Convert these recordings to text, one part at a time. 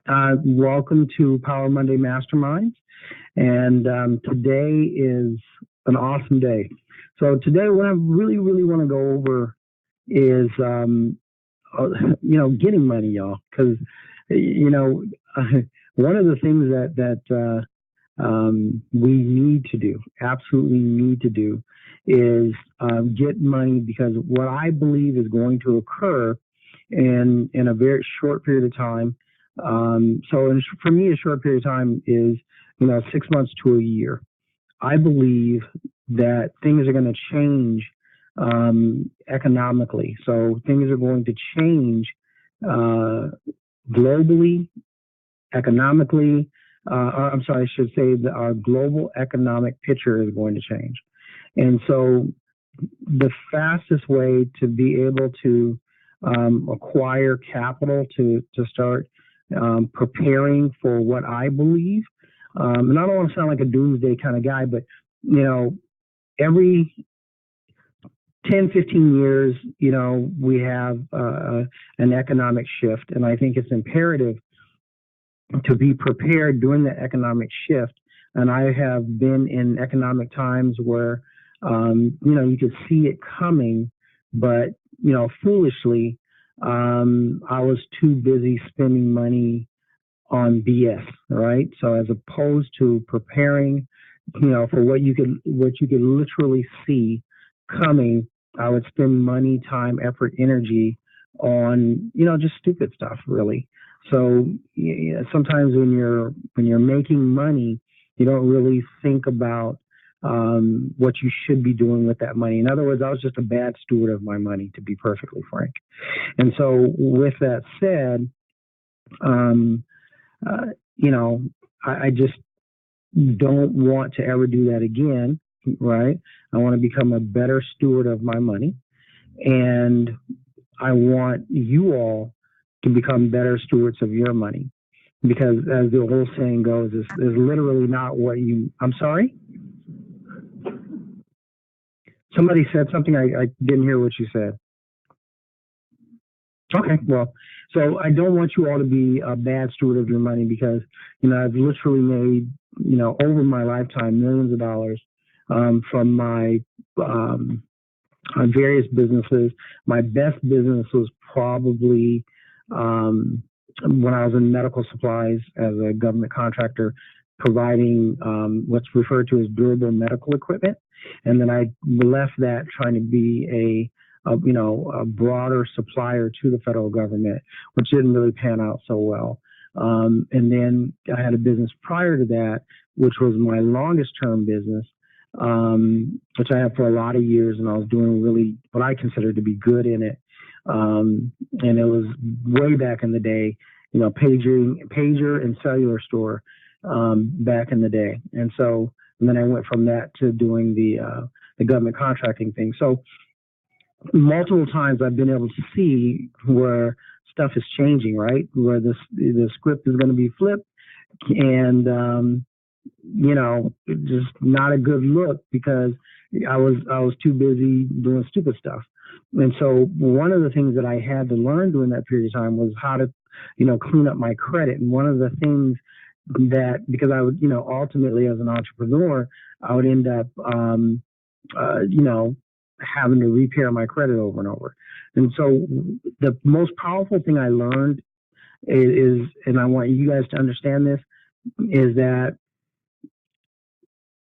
Welcome to Power Monday Mastermind. And today is an awesome day. So today, what I really want to go over is, getting money, y'all. Because, you know, one of the things that we need to do, absolutely need to do, is get money because what I believe is going to occur in a very short period of time. For me, a short period of time is 6 months to a year. I believe that things are going to change economically. So things are going to change globally, economically. I'm sorry, I should say that our global economic picture is going to change. And so the fastest way to be able to acquire capital to start preparing for what I believe. And I don't want to sound like a doomsday kind of guy, but every 10, 15 years, we have an economic shift, and I think it's imperative to be prepared during the economic shift. And I have been in economic times where you could see it coming, but foolishly, I was too busy spending money on BS, right? So as opposed to preparing, for what you could literally see coming, I would spend money, time, effort, energy on, just stupid stuff, really. So sometimes when you're making money, you don't really think about what you should be doing with that money. In other words, I was just a bad steward of my money, to be perfectly frank. And so with that said, I just don't want to ever do that again, right? I want to become a better steward of my money. And I want you all to become better stewards of your money. Because as the old saying goes, is literally not what you... I'm sorry? Somebody said something. I didn't hear what you said. Okay, well, so I don't want you all to be a bad steward of your money because, I've literally made, over my lifetime, millions of dollars from my various businesses. My best business was probably when I was in medical supplies as a government contractor, providing what's referred to as durable medical equipment. And then I left that trying to be a broader supplier to the federal government, which didn't really pan out so well. And then I had a business prior to that, which was my longest term business, which I had for a lot of years, and I was doing really what I considered to be good in it. And it was way back in the day, pager and cellular store back in the day. And then I went from that to doing the government contracting thing. So multiple times I've been able to see where stuff is changing, right? Where the script is going to be flipped, and just not a good look because I was too busy doing stupid stuff. And so one of the things that I had to learn during that period of time was how to, clean up my credit. And one of the things that, because I would, ultimately as an entrepreneur, I would end up, having to repair my credit over and over. And so the most powerful thing I learned is, and I want you guys to understand this, is that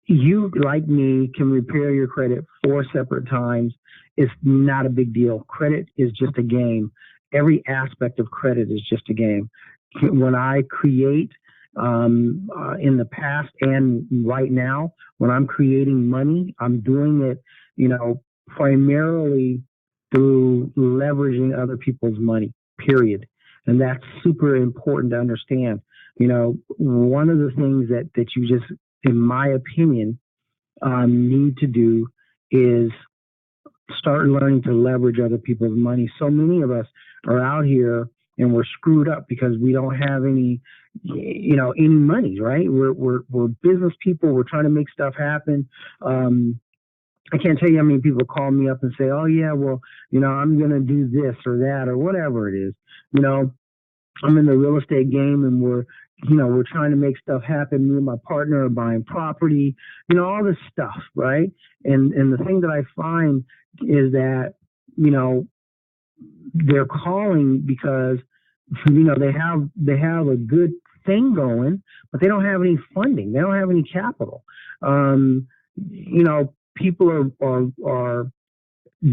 you, like me, can repair your credit 4 separate times. It's not a big deal. Credit is just a game. Every aspect of credit is just a game. When I create in the past and right now, when I'm creating money, I'm doing it, primarily through leveraging other people's money, period. And that's super important to understand. One of the things that you just, in my opinion, need to do is start learning to leverage other people's money. So many of us are out here and we're screwed up because we don't have any money, right? We're business people. We're trying to make stuff happen. I can't tell you how many people call me up and say, oh yeah, well, I'm going to do this or that or whatever it is, I'm in the real estate game, and we're trying to make stuff happen. Me and my partner are buying property, all this stuff, right? And the thing that I find is that, you know, they're calling because, they have a good thing going, but they don't have any funding. They don't have any capital. Um, People are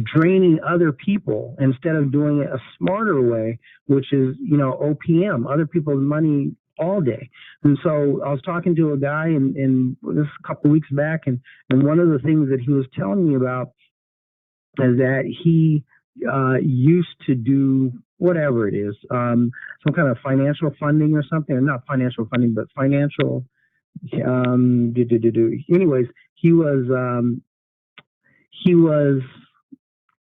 draining other people instead of doing it a smarter way, which is, OPM, other people's money all day. And so I was talking to a guy in this a couple of weeks back, and one of the things that he was telling me about is that he used to do whatever it is, some kind of financial funding or something, or not financial funding, but financial. Anyways, he was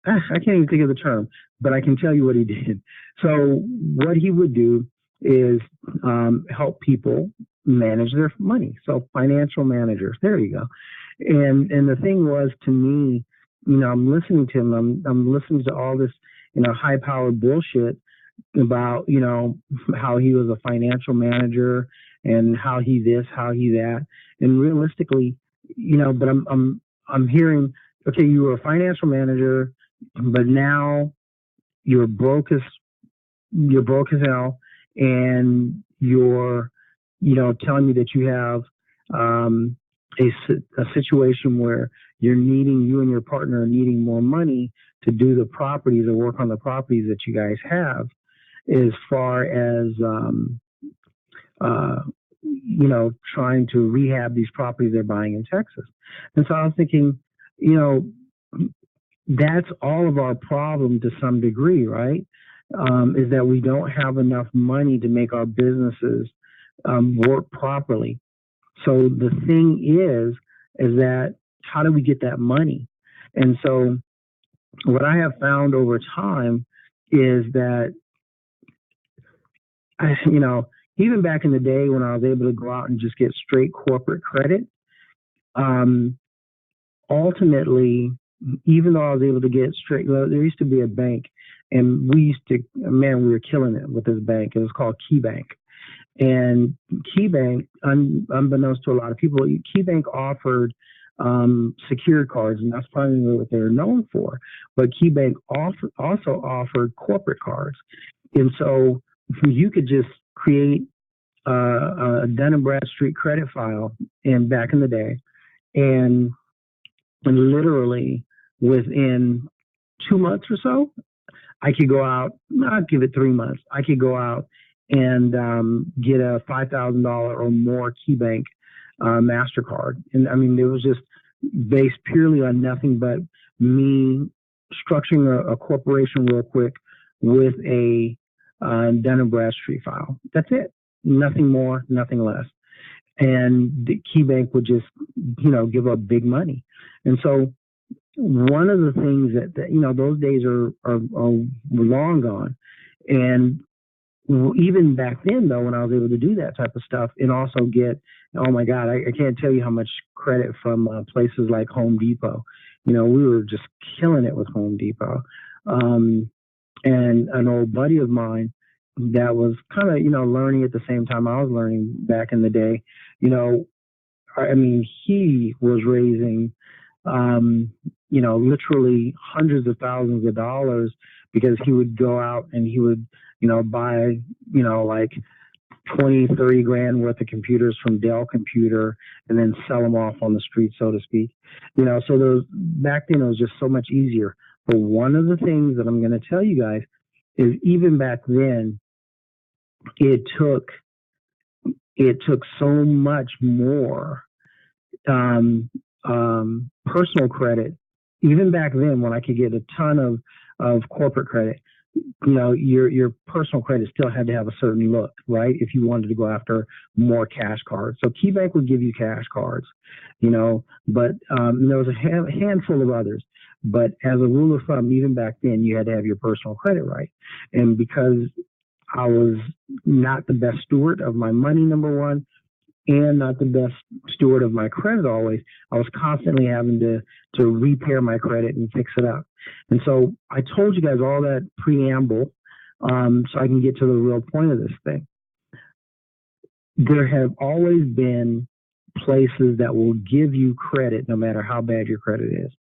I can't even think of the term, but I can tell you what he did. So what he would do is help people manage their money. So financial managers, there you go. And the thing was, to me, I'm listening to him. I'm listening to all this, high powered bullshit about, how he was a financial manager and how he this, how he that, and realistically, but I'm hearing, okay, you were a financial manager, but now you're broke as you're broke as hell, and you're, telling me that you have um, a situation where you and your partner are needing more money to do the properties or work on the properties that you guys have, as far as uh, trying to rehab these properties they're buying in Texas. And so I was thinking, you know, that's all of our problem to some degree, right? Is that we don't have enough money to make our businesses work properly. So the thing is that how do we get that money? And so what I have found over time is that, you know, even back in the day when I was able to go out and just get straight corporate credit, um, ultimately, even though I was able to get straight, well, there used to be a bank, and we were killing it with this bank. It was called KeyBank. And KeyBank, unbeknownst to a lot of people, KeyBank offered secured cards, and that's probably what they're known for. But KeyBank also offered corporate cards. And so you could just create a Dun& Bradstreet credit file back in the day, and literally within 2 months or so, I could go out, I'd give it 3 months, I could go out and get a $5,000 or more KeyBank MasterCard. And I mean, it was just based purely on nothing but me structuring a corporation real quick with a Dun & Bradstreet file. That's it. Nothing more, nothing less. And the KeyBank would just, give up big money. And so one of the things that those days are long gone. And even back then, though, when I was able to do that type of stuff and also get, oh my God, I can't tell you how much credit from places like Home Depot. We were just killing it with Home Depot. And an old buddy of mine that was kind of, learning at the same time I was learning back in the day, I mean, he was raising, literally hundreds of thousands of dollars because he would go out and he would, buy, like 20, 30 grand worth of computers from Dell Computer and then sell them off on the street, so to speak. So those back then it was just so much easier. But one of the things that I'm going to tell you guys is even back then, it took so much more personal credit. Even back then, when I could get a ton of corporate credit, your personal credit still had to have a certain look, right? If you wanted to go after more cash cards. So KeyBank would give you cash cards, but there was a handful of others. But as a rule of thumb, even back then, you had to have your personal credit right. And because I was not the best steward of my money, number one, and not the best steward of my credit always, I was constantly having to repair my credit and fix it up. And so I told you guys all that preamble so I can get to the real point of this thing. There have always been places that will give you credit no matter how bad your credit is.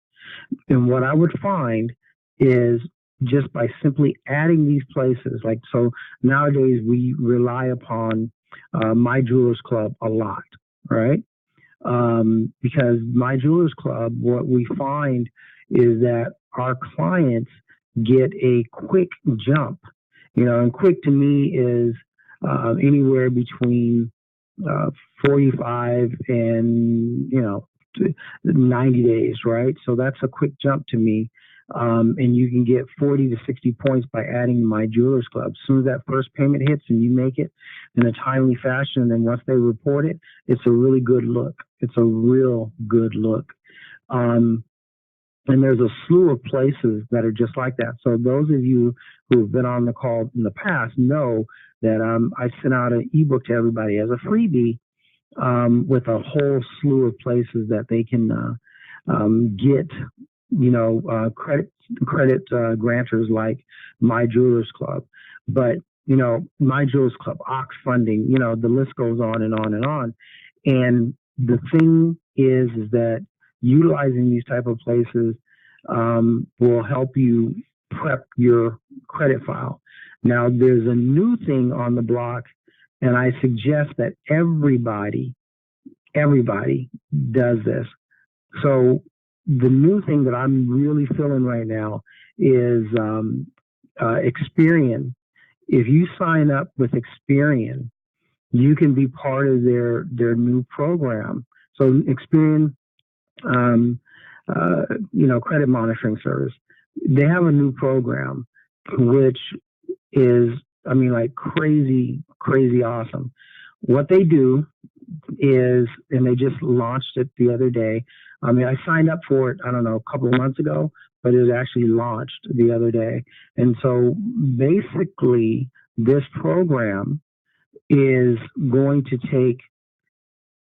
And what I would find is just by simply adding these places, like, so nowadays we rely upon My Jewelers Club a lot, right? Because My Jewelers Club, what we find is that our clients get a quick jump, and quick to me is anywhere between 45 and 90 days, right? So that's a quick jump to me. And you can get 40 to 60 points by adding My Jewelers Club. As soon as that first payment hits and you make it in a timely fashion, and then once they report it, it's a really good look. It's a real good look. And there's a slew of places that are just like that. So those of you who have been on the call in the past know that I sent out an ebook to everybody as a freebie with a whole slew of places that they can get, credit grantors like My Jewelers Club. But, My Jewelers Club, Ox Funding, the list goes on and on and on. And the thing is that utilizing these type of places will help you prep your credit file. Now, there's a new thing on the block, and I suggest that everybody does this. So the new thing that I'm really feeling right now is Experian. If you sign up with Experian, you can be part of their new program. So Experian, credit monitoring service, they have a new program, which is, crazy awesome. What they do is, and they just launched it the other day. I signed up for it, I don't know, a couple of months ago, but it was actually launched the other day. And so basically, this program is going to take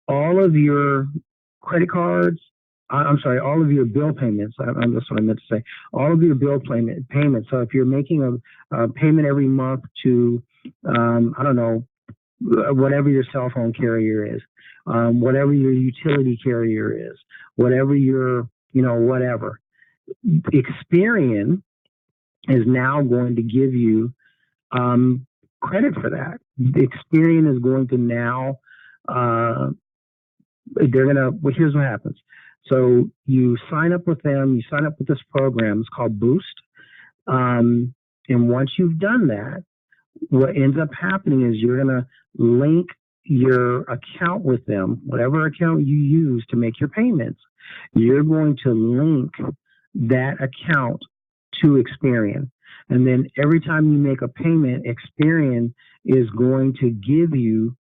all of your credit cards, all of your bill payments. That's what I meant to say. All of your bill payments. So if you're making a payment every month to, whatever your cell phone carrier is, whatever your utility carrier is, whatever your, whatever, Experian is now going to give you credit for that. Experian is going to now, here's what happens. So you sign up with them, you sign up with this program, it's called Boost. And once you've done that, what ends up happening is you're going to link your account with them, whatever account you use to make your payments, you're going to link that account to Experian. And then every time you make a payment, Experian is going to give you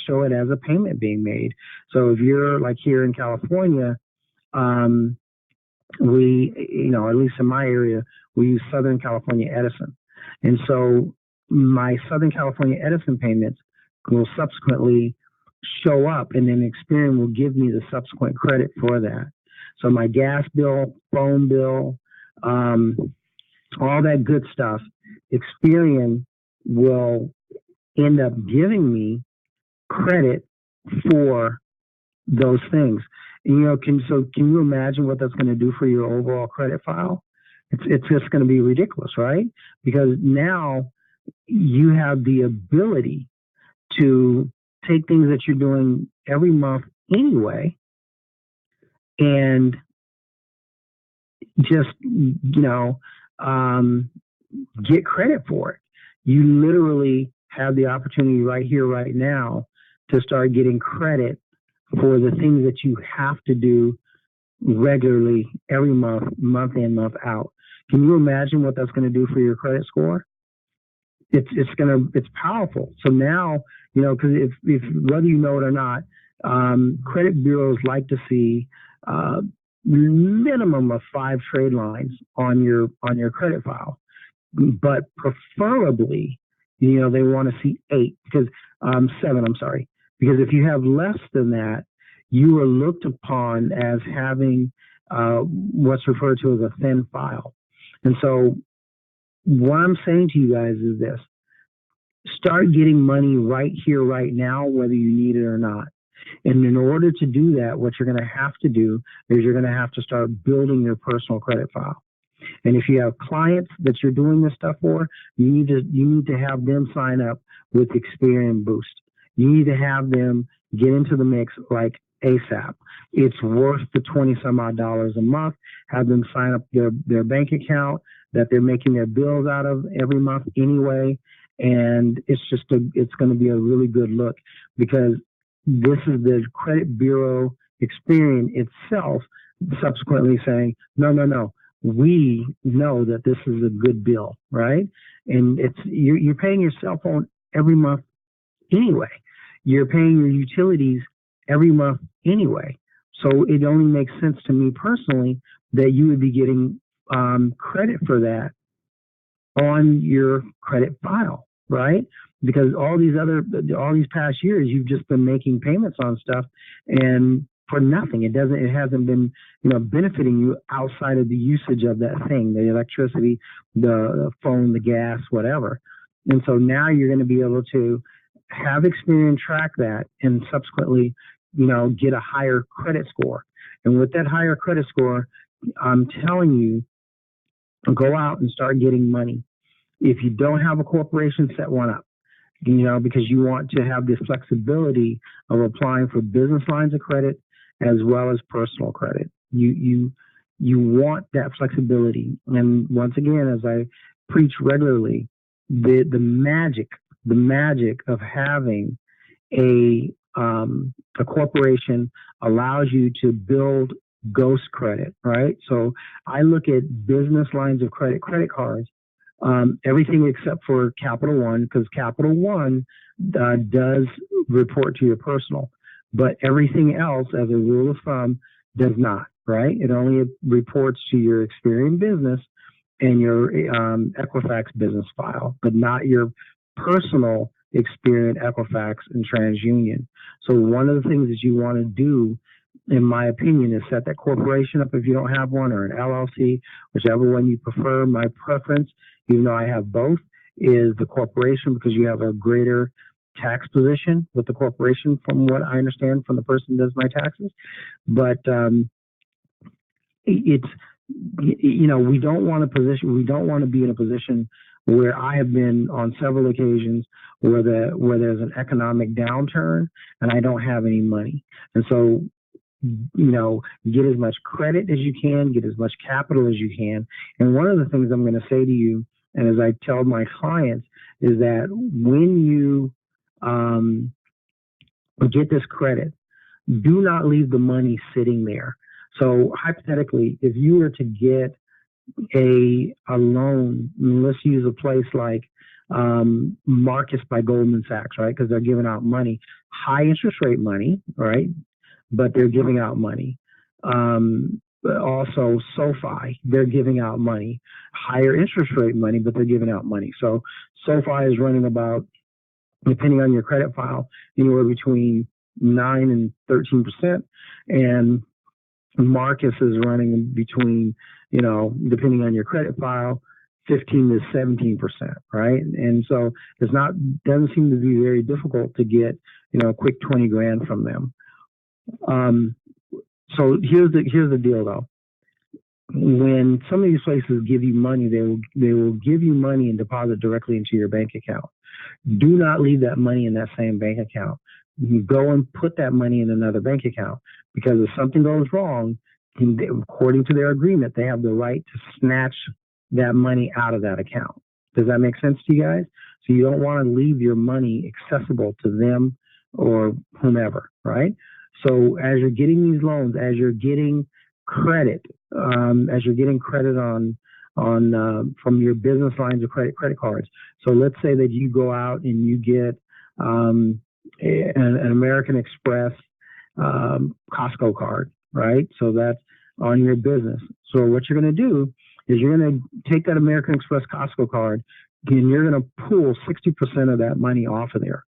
show it as a payment being made. So if you're like here in California, we, at least in my area, we use Southern California Edison. And so my Southern California Edison payments will subsequently show up, and then Experian will give me the subsequent credit for that. So my gas bill, phone bill, all that good stuff, Experian will end up giving me credit for those things. And, can you imagine what that's going to do for your overall credit file? It's just going to be ridiculous, right? Because now you have the ability to take things that you're doing every month anyway and just, get credit for it. You literally have the opportunity right here, right now, to start getting credit for the things that you have to do regularly every month, month in, month out. Can you imagine what that's going to do for your credit score? It's powerful. So now, because if whether you know it or not, credit bureaus like to see minimum of 5 trade lines on your credit file, but preferably, they want to see 8 because 7. I'm sorry, because if you have less than that, you are looked upon as having what's referred to as a thin file. And so what I'm saying to you guys is this: start getting money right here, right now, whether you need it or not. And in order to do that, what you're going to have to do is you're going to have to start building your personal credit file. And if you have clients that you're doing this stuff for, you need to have them sign up with Experian Boost. You need to have them get into the mix like ASAP. It's worth the 20 some odd dollars a month. Have them sign up their bank account that they're making their bills out of every month anyway. And it's going to be a really good look, because this is the credit bureau Experian itself subsequently saying, no, we know that this is a good bill, right? And you're paying your cell phone every month anyway. You're paying your utilities every month anyway. So it only makes sense to me personally that you would be getting credit for that on your credit file, right? Because all these past years, you've just been making payments on stuff and for nothing. It hasn't been, benefiting you outside of the usage of that thing, the electricity, the phone, the gas, whatever. And so now you're going to be able to have Experian track that and subsequently, get a higher credit score. And with that higher credit score, I'm telling you, go out and start getting money. If you don't have a corporation, set one up, because you want to have this flexibility of applying for business lines of credit as well as personal credit. You want that flexibility. And once again, as I preach regularly, the magic of having a corporation allows you to build ghost credit, right? So I look at business lines of credit cards, everything except for Capital One, because Capital One does report to your personal, but everything else, as a rule of thumb, does not, right? It only reports to your Experian business and your Equifax business file, but not your personal Experian, Equifax, and TransUnion. So one of the things that you want to do, in my opinion, is set that corporation up if you don't have one, or an LLC, whichever one you prefer. My preference, even though I have both, is the corporation, because you have a greater tax position with the corporation, from what I understand from the person who does my taxes. But it's, we don't want to be in a position where I have been on several occasions where there's an economic downturn and I don't have any money. And so, get as much credit as you can, get as much capital as you can. And one of the things I'm going to say to you, and as I tell my clients, is that when you get this credit, do not leave the money sitting there. So hypothetically, if you were to get a loan, let's use a place like Marcus by Goldman Sachs, right? Because they're giving out money, high interest rate money, right? But they're giving out money. But also SoFi, they're giving out money, higher interest rate money, but they're giving out money. So SoFi is running about, depending on your credit file, anywhere between 9 and 13%, and Marcus is running between, depending on your credit file, 15 to 17%, right? And so doesn't seem to be very difficult to get, a quick 20 grand from them. So here's the deal though. When some of these places give you money, they will give you money and deposit directly into your bank account. Do not leave that money in that same bank account. You go and put that money in another bank account, because if something goes wrong, according to their agreement, they have the right to snatch that money out of that account. Does that make sense to you guys? So you don't want to leave your money accessible to them or whomever, right? So as you're getting these loans, as you're getting credit, on from your business lines of credit cards. So let's say that you go out and you get an American Express Costco card, right? So that's on your business. So what you're going to do is you're going to take that American Express Costco card and you're going to pull 60% of that money off of there.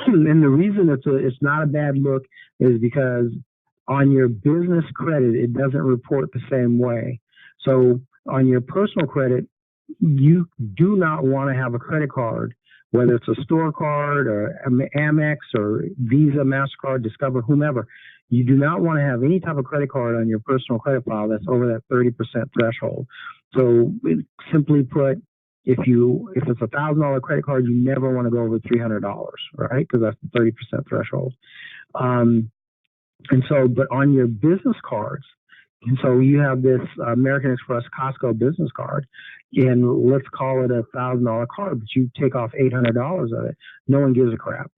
And the reason it's not a bad look is because on your business credit, it doesn't report the same way. So on your personal credit, you do not want to have a credit card, whether it's a store card or Amex or Visa, MasterCard, Discover, whomever. You do not want to have any type of credit card on your personal credit file that's over that 30% threshold. So simply put, if it's $1,000 credit card, you never want to go over $300, right? Because that's the 30% threshold. And so, but on your business cards, and so you have this American Express Costco business card, and let's call it $1,000 card, but you take off $800 of it. No one gives a crap,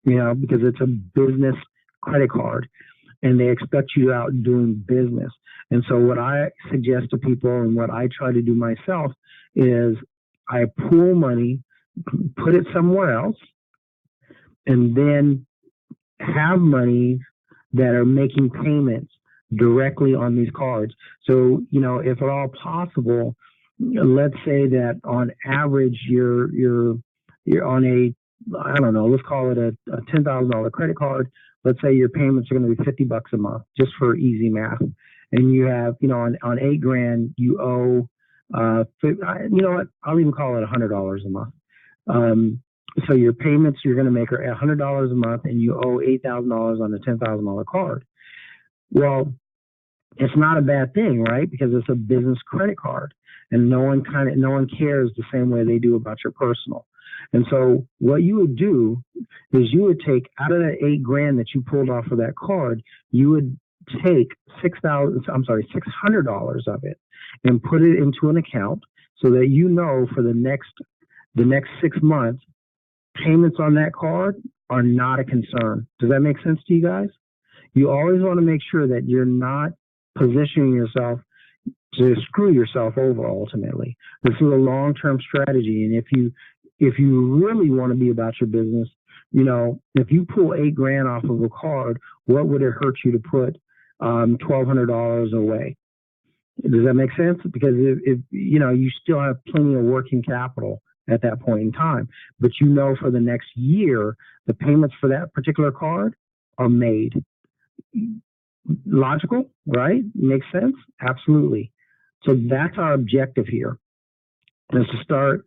because it's a business credit card, and they expect you out doing business. And so what I suggest to people and what I try to do myself is I pool money, put it somewhere else, and then have money that are making payments directly on these cards. So, if at all possible, let's say that on average you're on a, I don't know, let's call it a $10,000 credit card. Let's say your payments are going to be $50 a month, just for easy math. And you have, on $8,000, you owe, you know what? I'll even call it $100 a month. So your payments you're going to make are $100 a month, and you owe $8,000 on the $10,000 card. Well, it's not a bad thing, right? Because it's a business credit card, and no one cares the same way they do about your personal. And so what you would do is you would take out of that $8,000 that you pulled off of that card, you would take $600 of it and put it into an account so that for the next 6 months, payments on that card are not a concern. Does that make sense to you guys? You always want to make sure that you're not positioning yourself to screw yourself over ultimately. This is a long-term strategy. And if you really want to be about your business, if you pull $8,000 off of a card, what would it hurt you to put $1,200 away? Does that make sense? Because if you still have plenty of working capital at that point in time, but for the next year, the payments for that particular card are made. Logical, right? Makes sense? Absolutely. So that's our objective here, is to start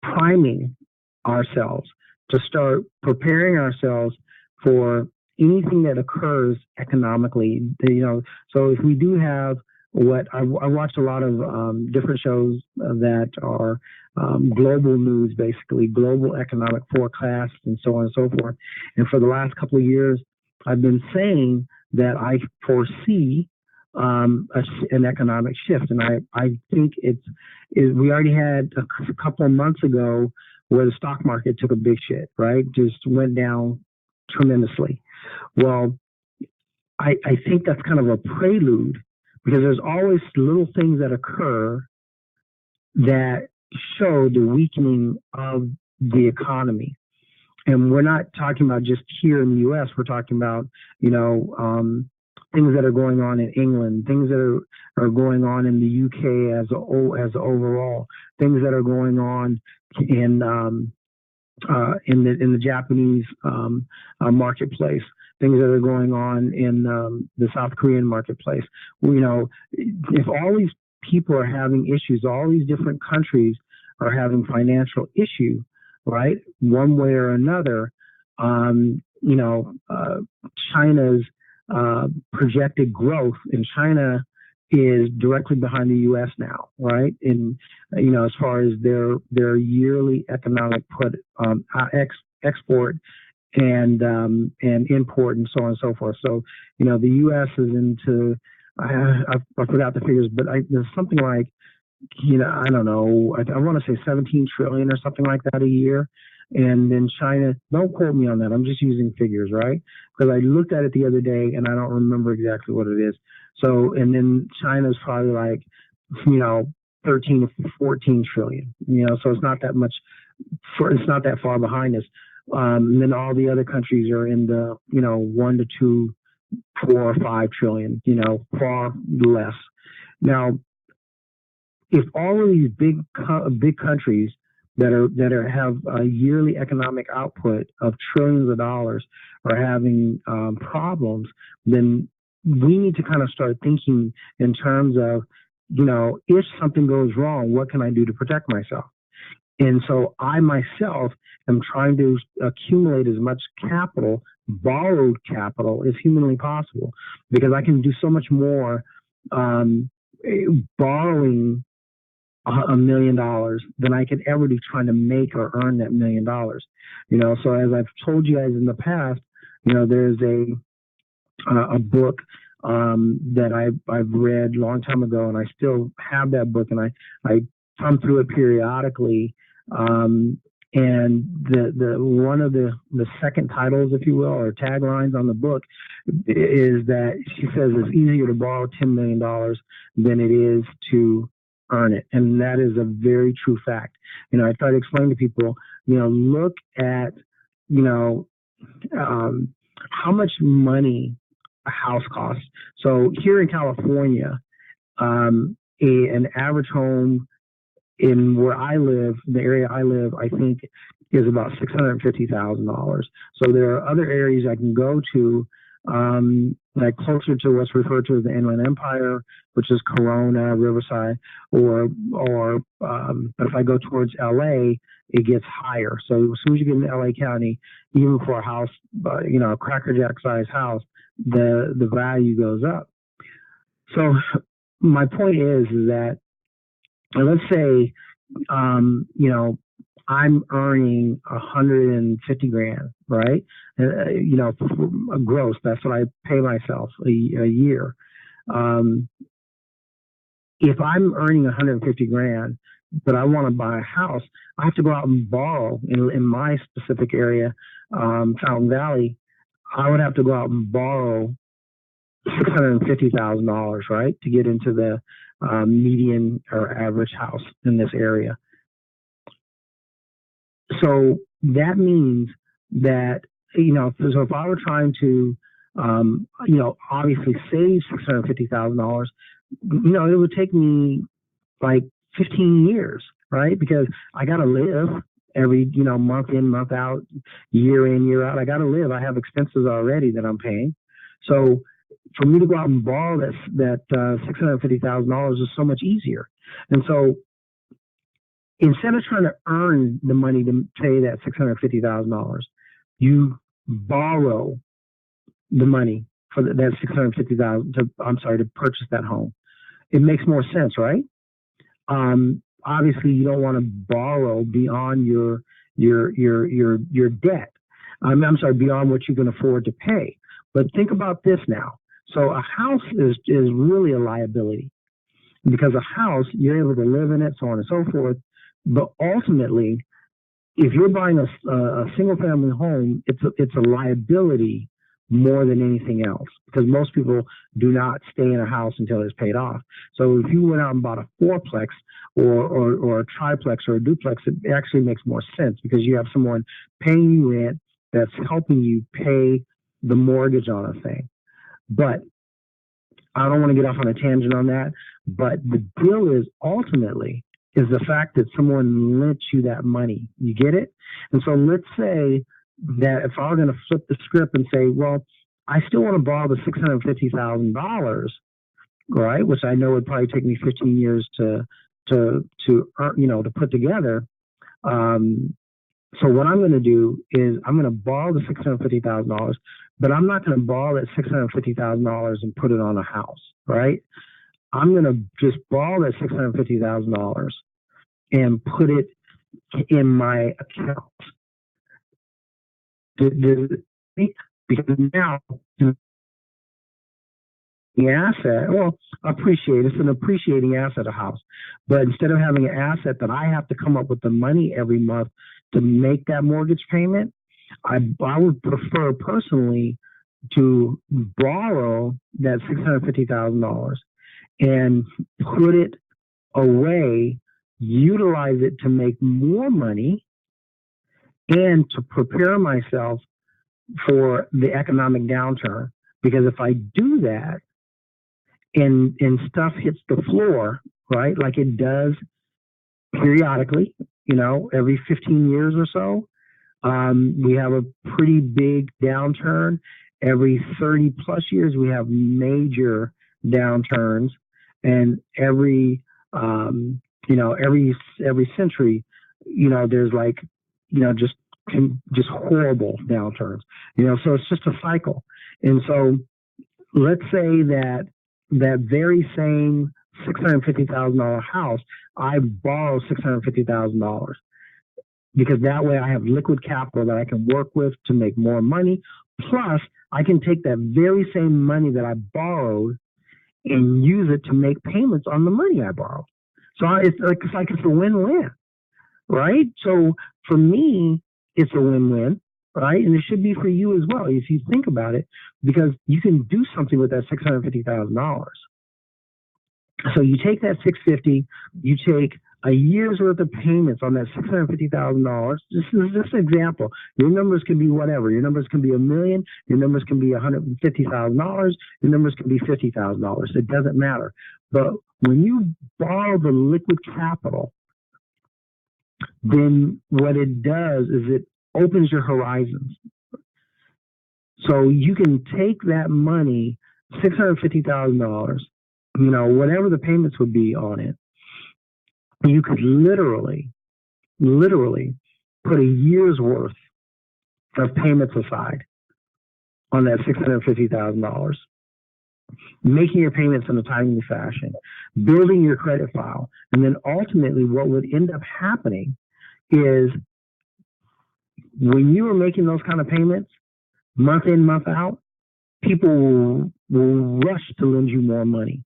priming ourselves, to start preparing ourselves for anything that occurs economically. So if we do have I watched a lot of different shows that are global news, basically global economic forecasts and so on and so forth. And for the last couple of years, I've been saying that I foresee an economic shift. And I think we already had a couple of months ago where the stock market took a big shit, right? Just went down tremendously. Well, I think that's kind of a prelude, because there's always little things that occur that show the weakening of the economy. And we're not talking about just here in the U.S. We're talking about, things that are going on in England, things that are going on in the U.K. as overall, things that are going on in the Japanese marketplace, things that are going on in the South Korean marketplace. If all these people are having issues, all these different countries are having financial issue, right? One way or another, China's projected growth in China is directly behind the U.S. now, right? And as far as their yearly economic export and import and so on and so forth. So the U.S. is into I forgot the figures, but there's something like I don't know, I want to say 17 trillion or something like that a year. And then China, don't quote me on that, I'm just using figures, right? Because I looked at it the other day and I don't remember exactly what it is. So, and then China's probably like, 13 to 14 trillion, so it's not that much, it's not that far behind us. And then all the other countries are in the, 1 to 2, 4 or 5 trillion, far less. Now, if all of these big countries that have a yearly economic output of trillions of dollars are having problems, then we need to kind of start thinking in terms of if something goes wrong, what can I do to protect myself? And so I myself am trying to accumulate as much capital, borrowed capital, as humanly possible, because I can do so much more um, borrowing $1 million than I could ever do trying to make or earn that $1 million. So as I've told you guys in the past, there's a book that I've read a long time ago, and I still have that book, and I come through it periodically. And the one of the second titles, if you will, or taglines on the book is that she says it's easier to borrow $10 million than it is to earn it. And that is a very true fact. I try to explain to people, look at, how much money a house costs. So here in California, an average home in where I live, the area I live, I think is about $650,000. So there are other areas I can go to, like closer to what's referred to as the Inland Empire, which is Corona, Riverside, or but if I go towards LA, it gets higher. So as soon as you get into LA County, even for a house, a crackerjack sized house, the value goes up. So my point is that, let's say, I'm earning 150 grand, right? Gross. That's what I pay myself a year. If I'm earning 150 grand, but I want to buy a house, I have to go out and borrow. In my specific area, Fountain Valley, I would have to go out and borrow $650,000, right, to get into the median or average house in this area. So that means that, so if I were trying to, obviously save $650,000, it would take me like 15 years, right? Because I got to live every, month in, month out, year in, year out. I got to live. I have expenses already that I'm paying. So for me to go out and borrow that $650,000 is so much easier. And so instead of trying to earn the money to pay that $650,000, you borrow the money for that $650,000 to purchase that home. It makes more sense, right? Obviously, you don't want to borrow beyond your debt. Beyond what you can afford to pay. But think about this now. So a house is really a liability, because a house, you're able to live in it, so on and so forth. But ultimately, if you're buying a single family home, it's a liability more than anything else, because most people do not stay in a house until it's paid off. So if you went out and bought a fourplex or a triplex or a duplex, it actually makes more sense, because you have someone paying you rent that's helping you pay the mortgage on a thing. But I don't want to get off on a tangent on that. But the deal is ultimately is the fact that someone lent you that money. You get it? And so let's say that if I were going to flip the script and say, well, I still want to borrow the $650,000, right? Which I know would probably take me 15 years to earn, to put together. So what I'm going to do is I'm going to borrow the $650,000, but I'm not going to borrow that $650,000 and put it on a house, right? I'm going to just borrow that $650,000 and put it in my account. Because now the asset, it's an appreciating asset, a house. But instead of having an asset that I have to come up with the money every month to make that mortgage payment, I would prefer personally to borrow that $650,000 and put it away, utilize it to make more money, and to prepare myself for the economic downturn. Because if I do that and stuff hits the floor, right, like it does periodically, every 15 years or so, we have a pretty big downturn. Every 30 plus years, we have major downturns. and every century, there's like, just horrible downturns. So it's just a cycle. And so let's say that very same $650,000 house, I borrow $650,000 because that way I have liquid capital that I can work with to make more money. Plus, I can take that very same money that I borrowed and use it to make payments on the money I borrowed. So it's a win-win, right? So for me, it's a win-win, right? And it should be for you as well if you think about it, because you can do something with that $650,000. So you take that $650,000, you take a year's worth of payments on that $650,000. This is just an example. Your numbers can be whatever. Your numbers can be $1 million. Your numbers can be $150,000. Your numbers can be $50,000. It doesn't matter. But when you borrow the liquid capital, then what it does is it opens your horizons. So you can take that money, $650,000, whatever the payments would be on it, you could literally put a year's worth of payments aside on that $650,000, making your payments in a timely fashion, building your credit file. And then ultimately what would end up happening is when you are making those kind of payments, month in, month out, people will rush to lend you more money.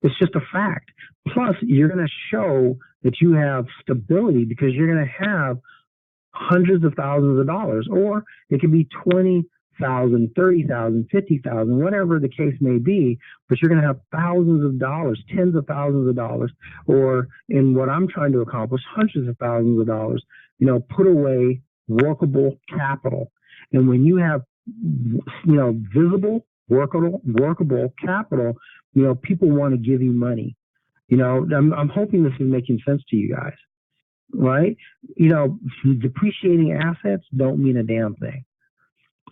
It's just a fact. Plus, you're going to show that you have stability because you're going to have hundreds of thousands of dollars, or it could be 20,000, 30,000, 50,000, whatever the case may be, but you're going to have thousands of dollars, tens of thousands of dollars, or in what I'm trying to accomplish, hundreds of thousands of dollars, put away workable capital. And when you have, visible, workable capital, people want to give you money. I'm hoping this is making sense to you guys, right? Depreciating assets don't mean a damn thing.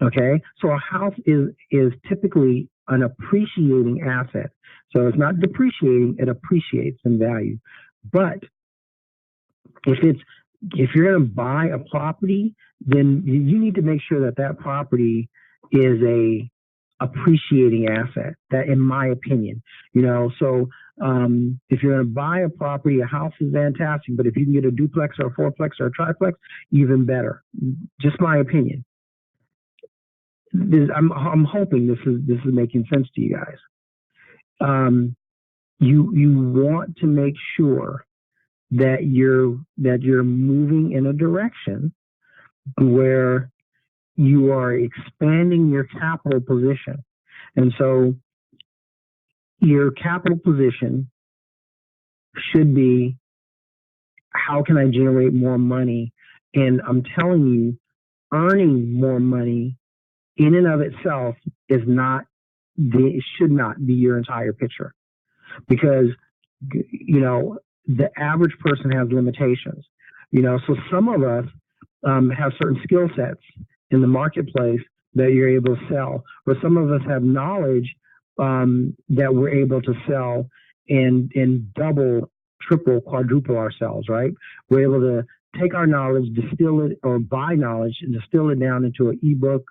Okay, so a house is typically an appreciating asset. So it's not depreciating; it appreciates in value. But if you're going to buy a property, then you need to make sure that property is a appreciating asset. That, in my opinion, So if you're going to buy a property, a house is fantastic. But if you can get a duplex or a fourplex or a triplex, even better. Just my opinion. I'm hoping this is making sense to you guys. You want to make sure that you're moving in a direction where you are expanding your capital position. And so your capital position should be, how can I generate more money? And I'm telling you, earning more money in and of itself should not be your entire picture, because the average person has limitations. So some of us have certain skill sets in the marketplace that you're able to sell, or some of us have knowledge that we're able to sell and double, triple, quadruple ourselves, right? We're able to take our knowledge, distill it, or buy knowledge and distill it down into an ebook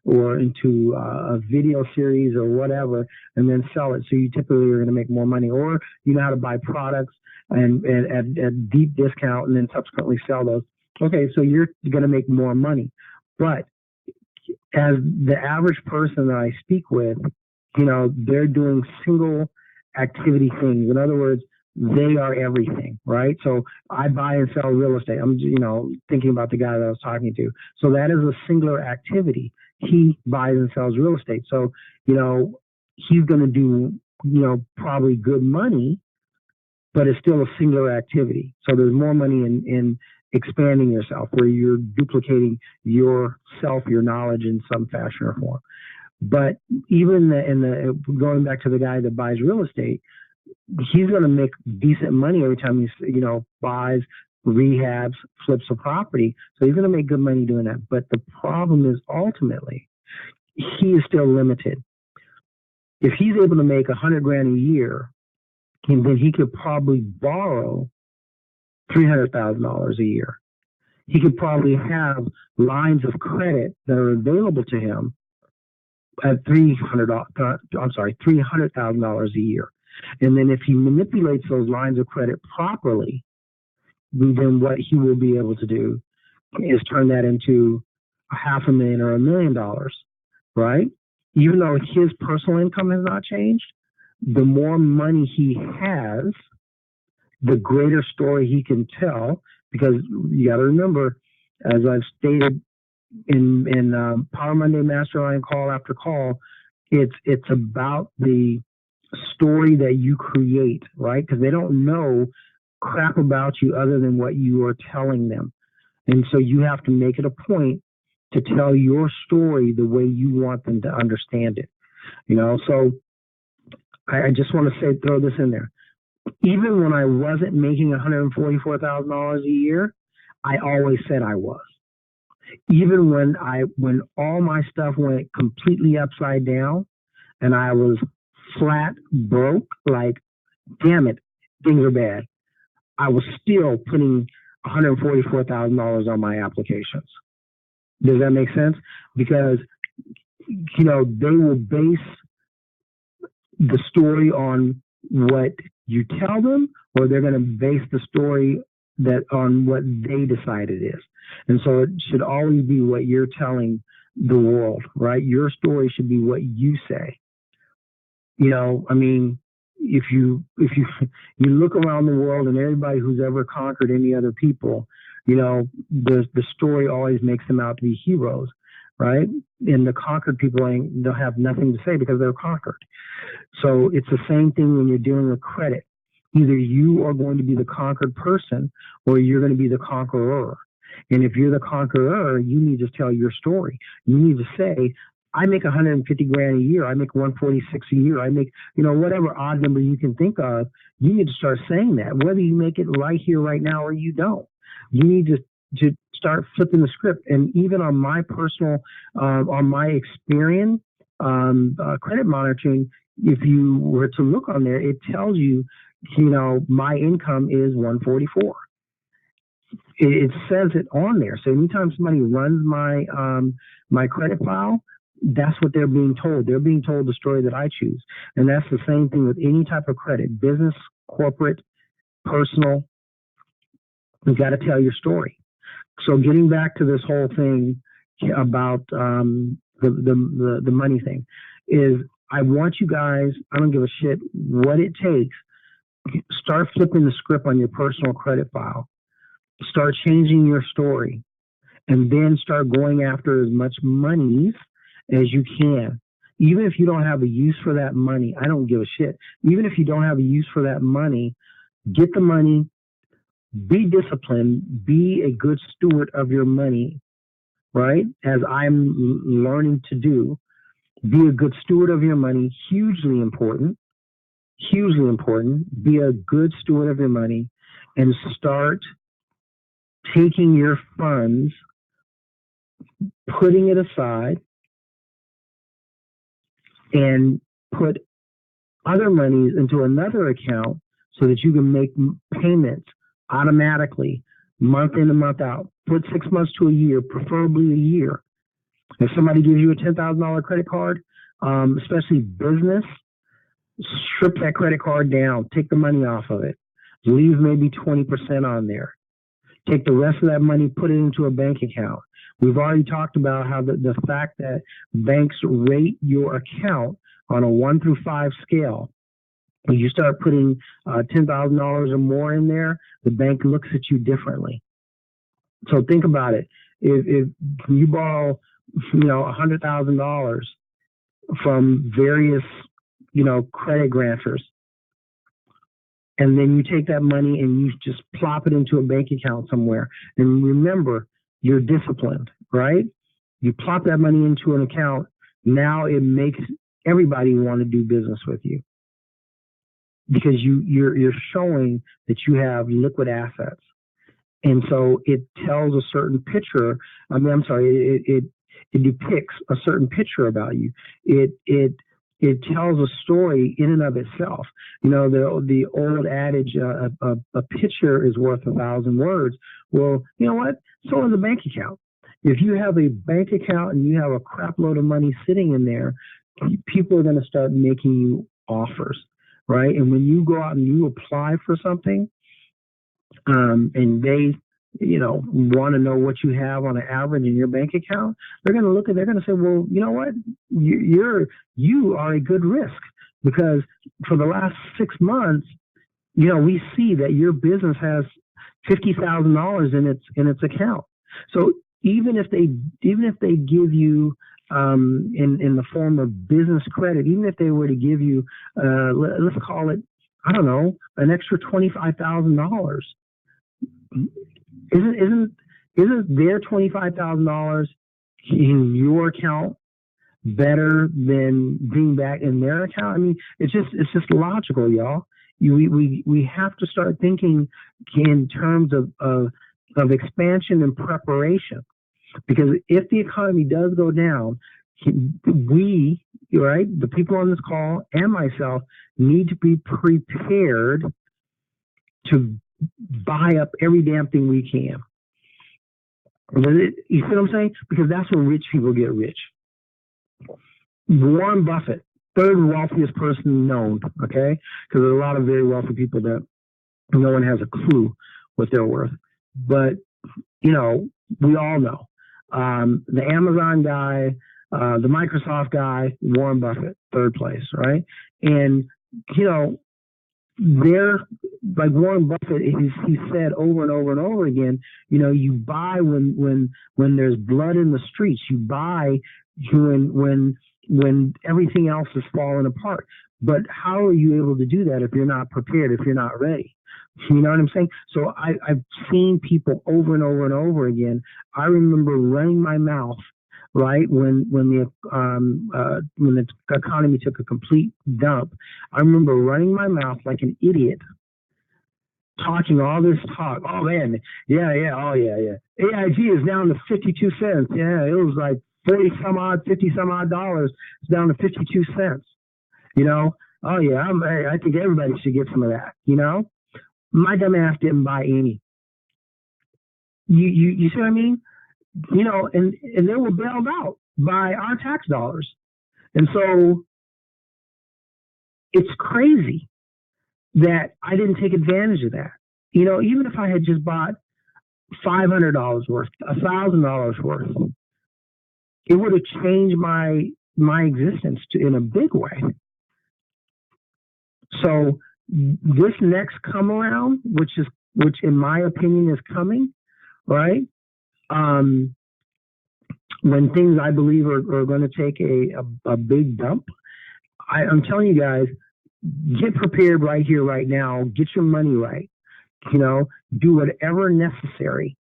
or into a video series or whatever, and then sell it. So you typically are going to make more money, or you know how to buy products and at deep discount and then subsequently sell those. Okay, so you're going to make more money. But as the average person that I speak with, they're doing single activity things. In other words, they are everything, right? So I buy and sell real estate. I'm, thinking about the guy that I was talking to. So that is a singular activity. He buys and sells real estate. So, he's going to do, probably good money, but it's still a singular activity. So there's more money in expanding yourself, where you're duplicating yourself, your knowledge in some fashion or form. But even going back to the guy that buys real estate, he's going to make decent money every time he, buys, rehabs, flips a property. So he's going to make good money doing that. But the problem is, ultimately, he is still limited. If he's able to make $100,000 a year and then he could probably borrow $300,000 a year. He could probably have lines of credit that are available to him at $300,000 a year. And then if he manipulates those lines of credit properly, then what he will be able to do is turn that into $500,000 or $1 million, right? Even though his personal income has not changed, the more money he has, the greater story he can tell. Because you got to remember, as I've stated in Power Monday Mastermind call after call, it's about the story that you create, right? Because they don't know crap about you other than what you are telling them. And so you have to make it a point to tell your story the way you want them to understand it. So I just want to throw this in there. Even when I wasn't making $144,000 a year, I always said I was. Even when all my stuff went completely upside down and I was flat broke, like, damn it, things are bad, I was still putting $144,000 on my applications. Does that make sense? Because, they will base the story on what you tell them, or they're going to base the story on what they decide it is. And so it should always be what you're telling the world, right? Your story should be what you say. If you look around the world and everybody who's ever conquered any other people, the story always makes them out to be heroes, right? And the conquered people they'll have nothing to say because they're conquered. So it's the same thing when you're dealing with credit. Either you are going to be the conquered person or you're going to be the conqueror. And if you're the conqueror, you need to tell your story. You need to say, I make 150 grand a year. I make 146 a year. I make, whatever odd number you can think of. You need to start saying that, whether you make it right here, right now, or you don't. You need to start flipping the script. And even on my personal, on my experience, credit monitoring, if you were to look on there, it tells you, my income is 144. It says it on there. So anytime somebody runs my credit file, that's what they're being told. They're being told the story that I choose. And that's the same thing with any type of credit, business, corporate, personal. You got to tell your story. So getting back to this whole thing about the money thing is, I want you guys, I don't give a shit what it takes, start flipping the script on your personal credit file. Start changing your story, and then start going after as much money as you can. Even if you don't have a use for that money, I don't give a shit. Even if you don't have a use for that money, get the money, be disciplined, be a good steward of your money, right? As I'm learning to do. Be a good steward of your money, hugely important, hugely important. Be a good steward of your money and start taking your funds, putting it aside, and put other monies into another account so that you can make payments automatically, month in and month out. Put 6 months to a year, preferably a year. If somebody gives you a $10,000 credit card, especially business, strip that credit card down, take the money off of it, leave maybe 20% on there. Take the rest of that money, put it into a bank account. We've already talked about how the fact that banks rate your account on a 1 through 5 scale. When you start putting $10,000 or more in there, the bank looks at you differently. So think about it. If you borrow, $100,000 from various, credit grantors, and then you take that money and you just plop it into a bank account somewhere. And remember, you're disciplined, right? You plop that money into an account. Now it makes everybody want to do business with you because you're showing that you have liquid assets. And so it tells a certain picture. It depicts a certain picture about you. It it tells a story in and of itself. The old adage, a picture is worth 1,000 words. Well, you know what? So is a bank account. If you have a bank account and you have a crap load of money sitting in there, people are going to start making you offers, right? And when you go out and you apply for something, and they, want to know what you have on an average in your bank account, they're going to look at, they're going to say, well, you know what, you are a good risk, because for the last 6 months, we see that your business has $50,000 in its account. So even if they give you in the form of business credit, even if they were to give you, let's call it, I don't know, an extra $25,000, isn't their $25,000 in your account better than being back in their account? I mean, it's just logical, y'all. We have to start thinking in terms of expansion and preparation, because if the economy does go down, we, right, the people on this call and myself, need to be prepared to buy up every damn thing we can. You see what I'm saying? Because that's when rich people get rich. Warren Buffett, third wealthiest person known, okay? Because there's a lot of very wealthy people that no one has a clue what they're worth. But, we all know. The Amazon guy, the Microsoft guy, Warren Buffett, third place, right? And, they're like Warren Buffett. He said over and over and over again, you buy when there's blood in the streets. You buy when everything else is falling apart. But how are you able to do that if you're not prepared, if you're not ready? You know what I'm saying? So I've seen people over and over and over again. I remember running my mouth, right, when the economy took a complete dump. I remember running my mouth like an idiot, talking all this talk. Oh man, yeah, oh yeah. AIG is down to 52 cents. Yeah, it was like 50 some odd dollars. It's down to 52 cents. Oh yeah, I think everybody should get some of that. My dumb ass didn't buy any. You see what I mean? And they were bailed out by our tax dollars. And so it's crazy that I didn't take advantage of that. Even if I had just bought $500 worth, $1,000 worth, it would have changed my existence in a big way. So this next come around, which in my opinion is coming, right? When things I believe are going to take a big dump, I'm telling you guys, get prepared right here, right now. Get your money right. Do whatever necessary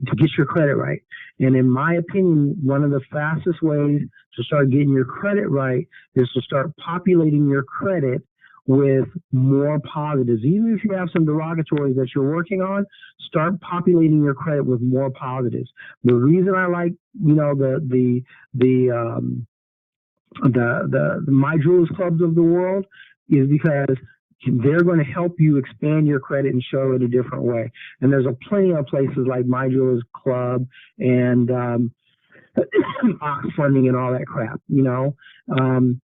to get your credit right. And in my opinion, one of the fastest ways to start getting your credit right is to start populating your credit with more positives. Even if you have some derogatories that you're working on, start populating your credit with more positives. The reason I like, the My Jewelers clubs of the world is because they're going to help you expand your credit and show it a different way. And there's plenty of places like My Jewelers Club and Ox Funding and all that crap.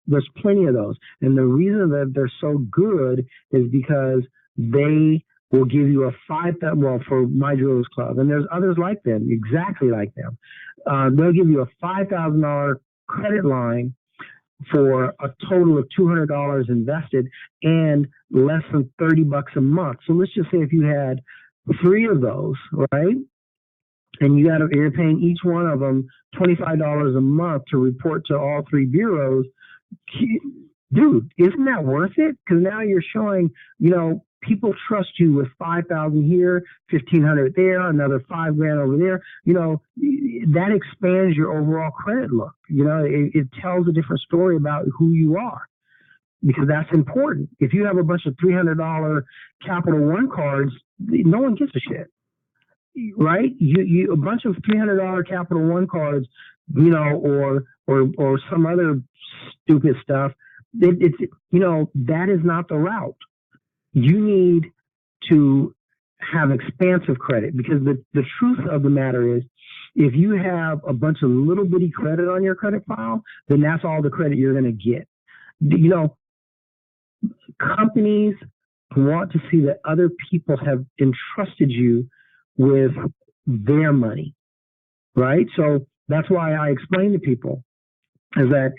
There's plenty of those. And the reason that they're so good is because they will give you a for My Jewelers Club, and there's others like them, exactly like them. They'll give you a $5,000 credit line for a total of $200 invested and less than $30 a month. So let's just say if you had 3 of those, right? And you're paying each one of them $25 a month to report to all 3 bureaus. Dude, isn't that worth it? Because now you're showing, people trust you with $5,000 here, $1,500 there, another $5,000 over there. That expands your overall credit look. It tells a different story about who you are, because that's important. If you have a bunch of $300 Capital One cards, no one gives a shit, right? You a bunch of $300 Capital One cards, or some other stupid stuff. it's, that is not the route. You need to have expansive credit, because the truth of the matter is, if you have a bunch of little bitty credit on your credit file, then that's all the credit you're going to get. Companies want to see that other people have entrusted you with their money, right? So that's why I explain to people is that,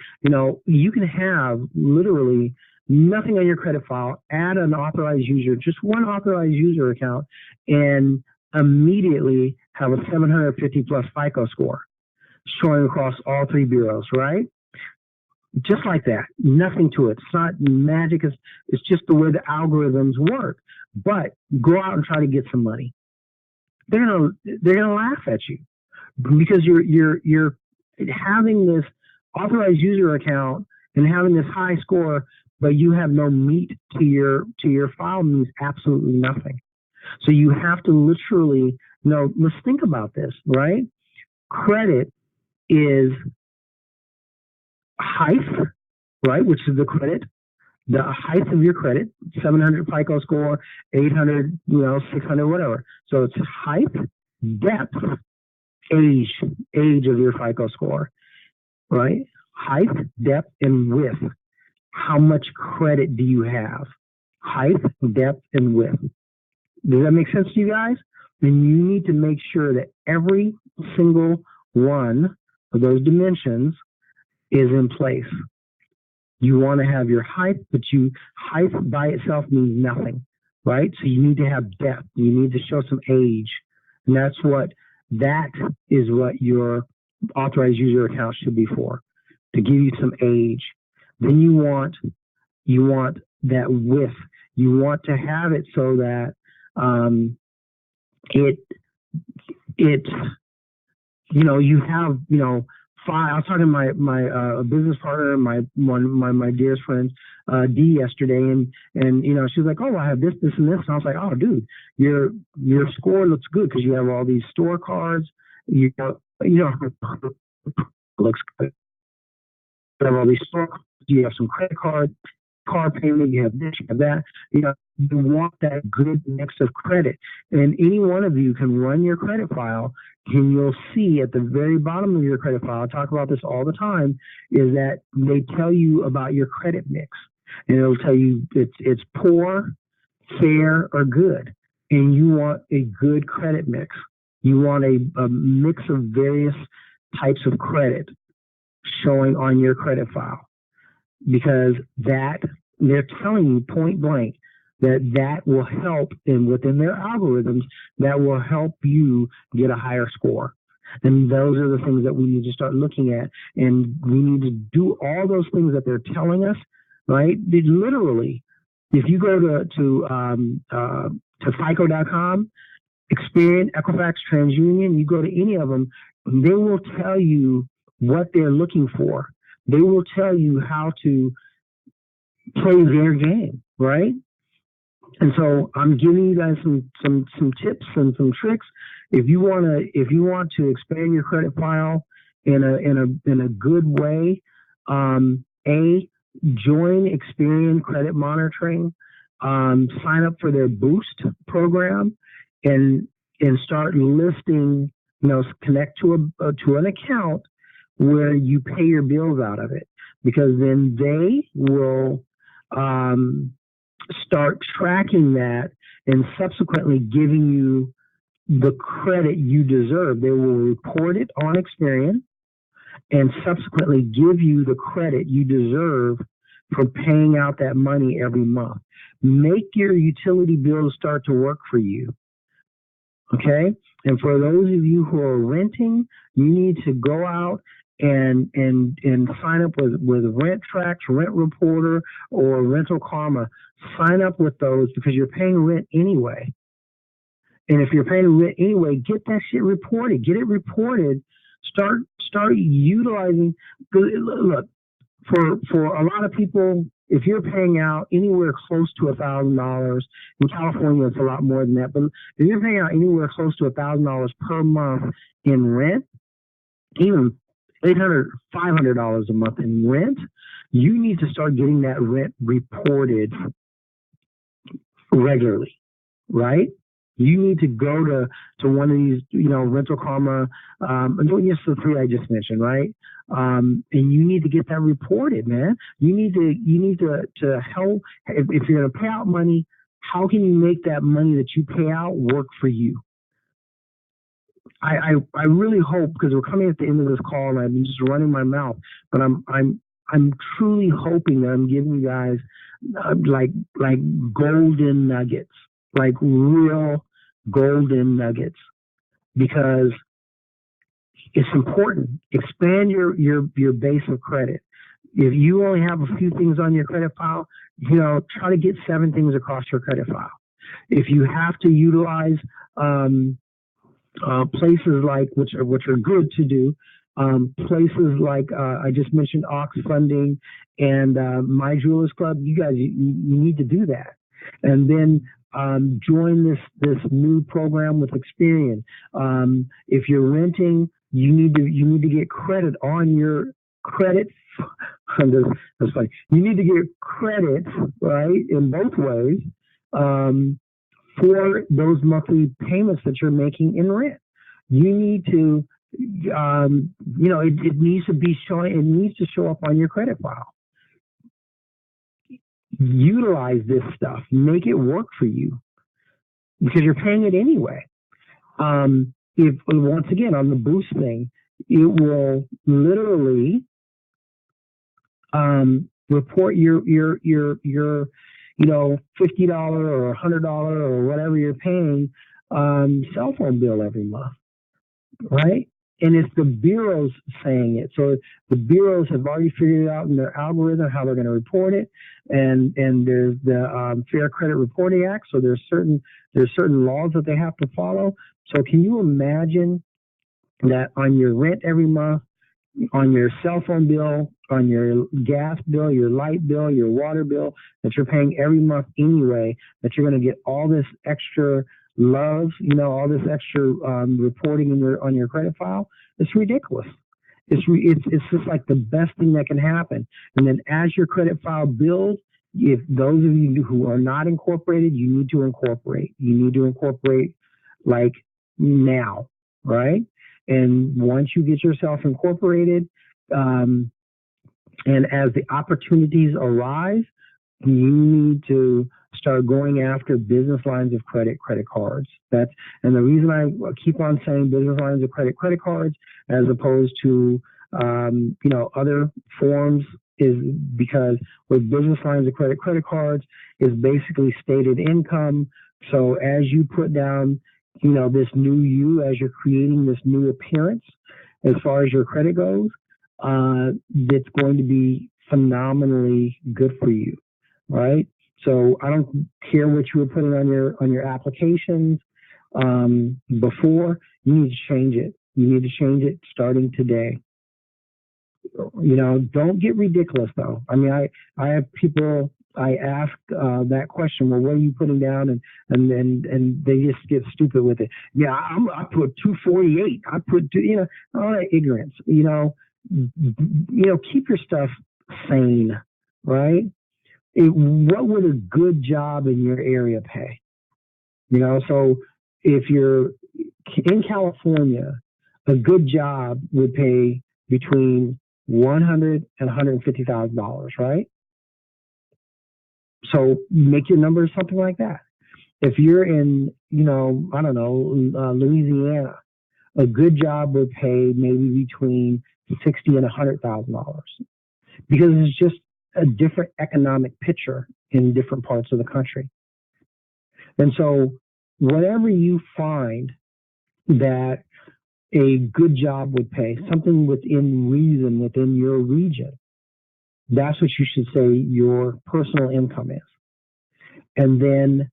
you can have literally nothing on your credit file, add an authorized user, just one authorized user account, and immediately have a 750 plus FICO score showing across all three bureaus, right? Just like that, nothing to it. It's not magic. It's just the way the algorithms work. But go out and try to get some money. They're gonna laugh at you, because you're having this authorized user account and having this high score, but you have no meat to your file means absolutely nothing. So you have to literally, let's think about this, right? Credit is height, right? Which is the height of your credit, 700 FICO score, 800, 600, whatever. So it's height, depth, age of your FICO score, right? Height, depth, and width. How much credit do you have? Height, depth, and width. Does that make sense to you guys? Then you need to make sure that every single one of those dimensions is in place. You want to have your height, but height by itself means nothing, right? So you need to have depth. You need to show some age. And that is what your authorized user account should be for, to give you some age. Then you want that width. You want to have it so that you have, I was talking to my business partner, my dearest friend, Dee, yesterday, and she was like, "Oh, I have this, and this," and I was like, "Oh, dude, your score looks good because you have all these store cards. Looks good. You have all these store cards. You have some credit cards, car payment. You have this, you have that. You want that good mix of credit, and any one of you can run your credit file, and you'll see at the very bottom of your credit file, I talk about this all the time, is that they tell you about your credit mix, and it'll tell you it's poor, fair, or good, and you want a good credit mix. You want a mix of various types of credit showing on your credit file, because they're telling you point blank that will help, and within their algorithms, that will help you get a higher score. And those are the things that we need to start looking at, and we need to do all those things that they're telling us, right? Literally, if you go to FICO.com, Experian, Equifax, TransUnion, you go to any of them, they will tell you what they're looking for. They will tell you how to play their game, right? And so I'm giving you guys some tips and some tricks. If you want to expand your credit file in a good way, join Experian Credit Monitoring, sign up for their Boost program, and start listing. Connect to an account where you pay your bills out of it, because then they will start tracking that and subsequently giving you the credit you deserve. They will report it on Experian and subsequently give you the credit you deserve for paying out that money every month. Make your utility bills start to work for you. Okay? And for those of you who are renting, you need to go out and sign up with Rent Tracks, Rent Reporter, or Rental Karma. Sign up with those, because you're paying rent anyway. And if you're paying rent anyway, get that shit reported. Get it reported. Start utilizing. Look, for a lot of people, if you're paying out anywhere close to $1,000, in California it's a lot more than that, but if you're paying out anywhere close to $1,000 per month in rent, even $800, $500 a month in rent, You need to start getting that rent reported regularly, right? You need to go to one of these, Rental Karma, and just the three I just mentioned, right? And you need to get that reported, man. You need to help. If you're going to pay out money, how can you make that money that you pay out work for you? I really hope, because we're coming at the end of this call and I'm just running my mouth, but I'm truly hoping that I'm giving you guys like golden nuggets, like real golden nuggets, because it's important. Expand your base of credit. If you only have a few things on your credit file, try to get 7 things across your credit file. If you have to utilize places like which are good to do, places like I just mentioned, Ox Funding and My Jewelers Club, you guys, you need to do that. And then join this new program with Experian. If you're renting, you need to get credit on your credit. That's funny. You need to get credit, right, in both ways, for those monthly payments that you're making in rent. You need to, it needs to be showing. It needs to show up on your credit file. Utilize this stuff. Make it work for you, because you're paying it anyway. If once again on the Boost thing, it will literally report your $50 or $100 or whatever you're paying cell phone bill every month, right? And it's the bureaus saying it. So the bureaus have already figured out in their algorithm how they're going to report it. And there's the Fair Credit Reporting Act. So there's certain laws that they have to follow. So can you imagine that on your rent every month, on your cell phone bill, on your gas bill, your light bill, your water bill that you're paying every month anyway, that you're going to get all this extra love, all this extra reporting on your credit file? It's ridiculous. It's just like the best thing that can happen. And then as your credit file builds, if those of you who are not incorporated, you need to incorporate. You need to incorporate like now, right? And once you get yourself incorporated, and as the opportunities arise, you need to start going after business lines of credit cards. And the reason I keep on saying business lines of credit cards, as opposed to other forms, is because with business lines of credit cards is basically stated income. So as you put down, this new you, as you're creating this new appearance, as far as your credit goes, it's going to be phenomenally good for you, right? So I don't care what you were putting on your applications before. You need to change it. You need to change it starting today. Don't get ridiculous though. I mean, I have people. I ask that question. Well, what are you putting down? And they just get stupid with it. Yeah, I put 248. I put all that ignorance. Keep your stuff sane, right? What would a good job in your area pay? So if you're in California, a good job would pay between $100,000 and $150,000, right? So make your numbers something like that. If you're in, I don't know, Louisiana, a good job would pay maybe between $60,000 and $100,000, because it's just a different economic picture in different parts of the country. And so whatever you find that a good job would pay, something within reason, within your region, that's what you should say your personal income is. And then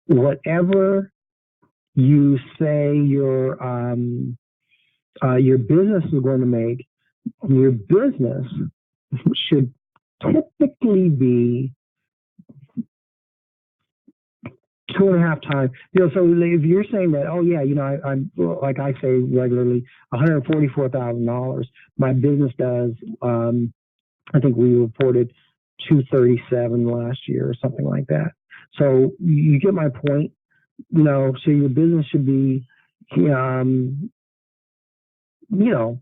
whatever you say your business is going to make, your business should typically be 2.5 times. So if you're saying that, oh yeah, I'm like I say regularly, $144,000. My business does I think we reported 237 last year or something like that. So you get my point. So your business should be, you know,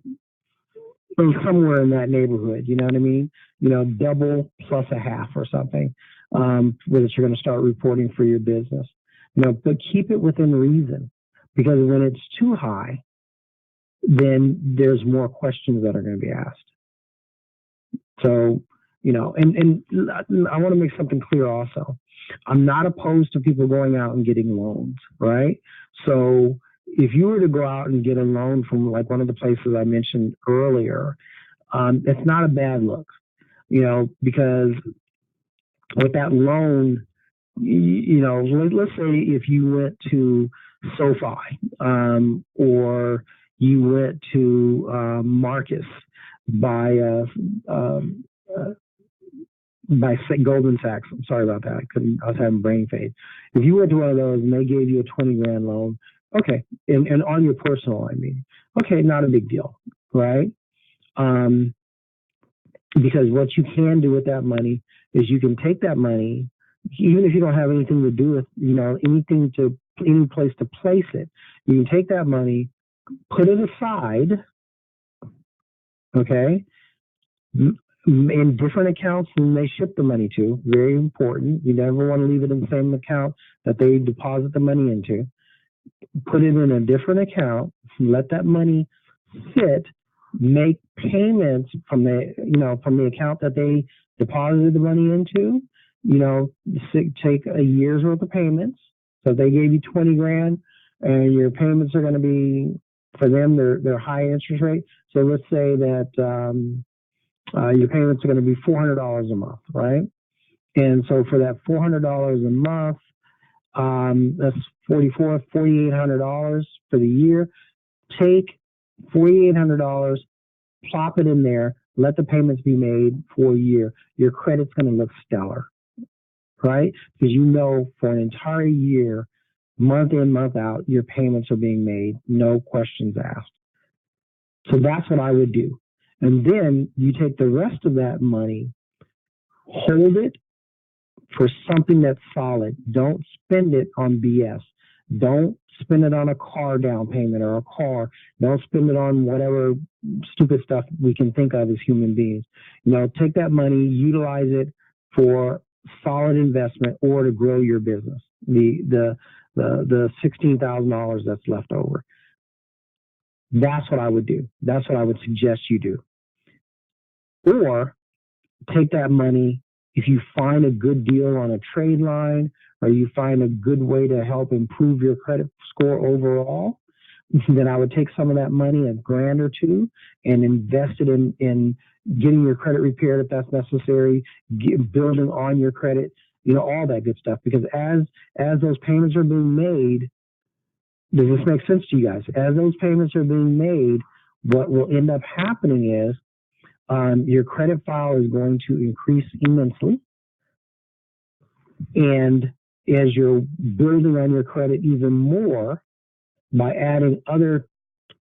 somewhere in that neighborhood. You know what I mean? Double plus a half or something, that you're going to start reporting for your business. But keep it within reason, because when it's too high, then there's more questions that are going to be asked. So, and I want to make something clear also. I'm not opposed to people going out and getting loans, right? So if you were to go out and get a loan from like one of the places I mentioned earlier, it's not a bad look, because with that loan, let's say if you went to SoFi, or you went to Marcus by Goldman Sachs. I'm sorry about that. I was having brain fade. If you went to one of those and they gave you a 20 grand loan, okay, and on your personal, I mean, okay, not a big deal, right? Because what you can do with that money is you can take that money, even if you don't have anything to do with, any place to place it. You can take that money, put it aside, okay, in different accounts than they ship the money to. Very important. You never want to leave it in the same account that they deposit the money into. Put it in a different account. Let that money sit. Make payments from the account that they deposited the money into. Take a year's worth of payments. So if they gave you 20 grand, and your payments are going to be, for them, they're high interest rate. So let's say that your payments are going to be $400 a month, right? And so for that $400 a month, that's $4,800 for the year. Take $4,800, plop it in there, let the payments be made for a year. Your credit's going to look stellar, right? Because for an entire year, month in, month out, your payments are being made, no questions asked. So that's what I would do. And then you take the rest of that money, hold it for something that's solid. Don't spend it on BS. Don't spend it on a car down payment or a car. Don't spend it on whatever stupid stuff we can think of as human beings. Take that money, utilize it for solid investment or to grow your business. The $16,000 that's left over. That's what I would do. That's what I would suggest you do. Or take that money, if you find a good deal on a trade line, or you find a good way to help improve your credit score overall, then I would take some of that money, $1,000 or $2,000, and invest it in getting your credit repaired if that's necessary, building on your credit, all that good stuff. Because as those payments are being made, does this make sense to you guys? As those payments are being made, what will end up happening is your credit file is going to increase immensely. And as you're building on your credit even more by adding other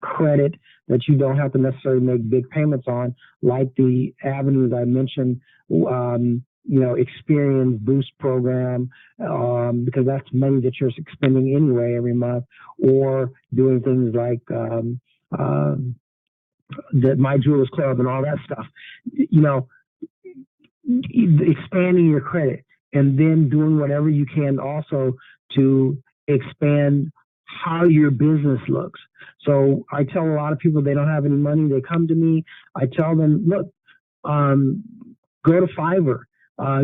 credit that you don't have to necessarily make big payments on, like the avenues I mentioned, Experience Boost program, because that's money that you're expending anyway every month, or doing things like the My Jewelers Club and all that stuff. Expanding your credit, and then doing whatever you can also to expand how your business looks. So I tell a lot of people they don't have any money. They come to me. I tell them, look, go to Fiverr.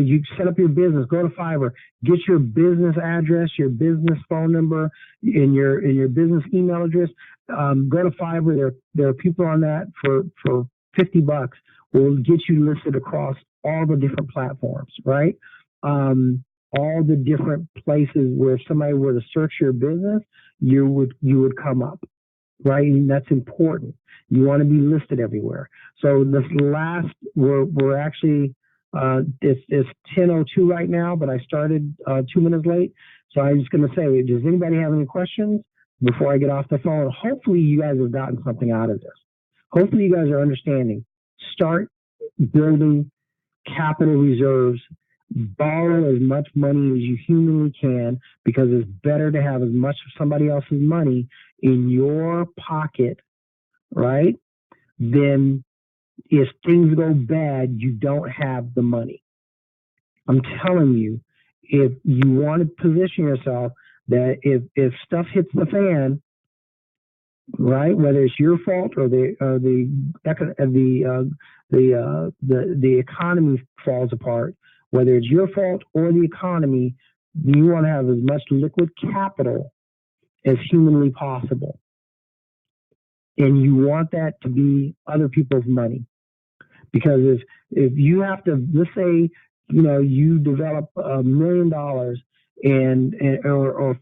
You set up your business. Go to Fiverr. Get your business address, your business phone number, and your business email address. Go to Fiverr. There are people on that for $50. Will get you listed across all the different platforms, right? All the different places where if somebody were to search your business, you would come up, right? And that's important. You want to be listed everywhere. So this last, we're actually, it's 10:02 right now, but I started 2 minutes late. So I'm just going to say, does anybody have any questions before I get off the phone? Hopefully you guys have gotten something out of this. Hopefully you guys are understanding. Start building capital reserves. Borrow as much money as you humanly can, because it's better to have as much of somebody else's money in your pocket, right? Than if things go bad, you don't have the money. I'm telling you, if you want to position yourself that if stuff hits the fan, right, whether it's your fault or the economy falls apart, whether it's your fault or the economy, you want to have as much liquid capital as humanly possible. And you want that to be other people's money. Because if you have to, let's say, you develop $1 million or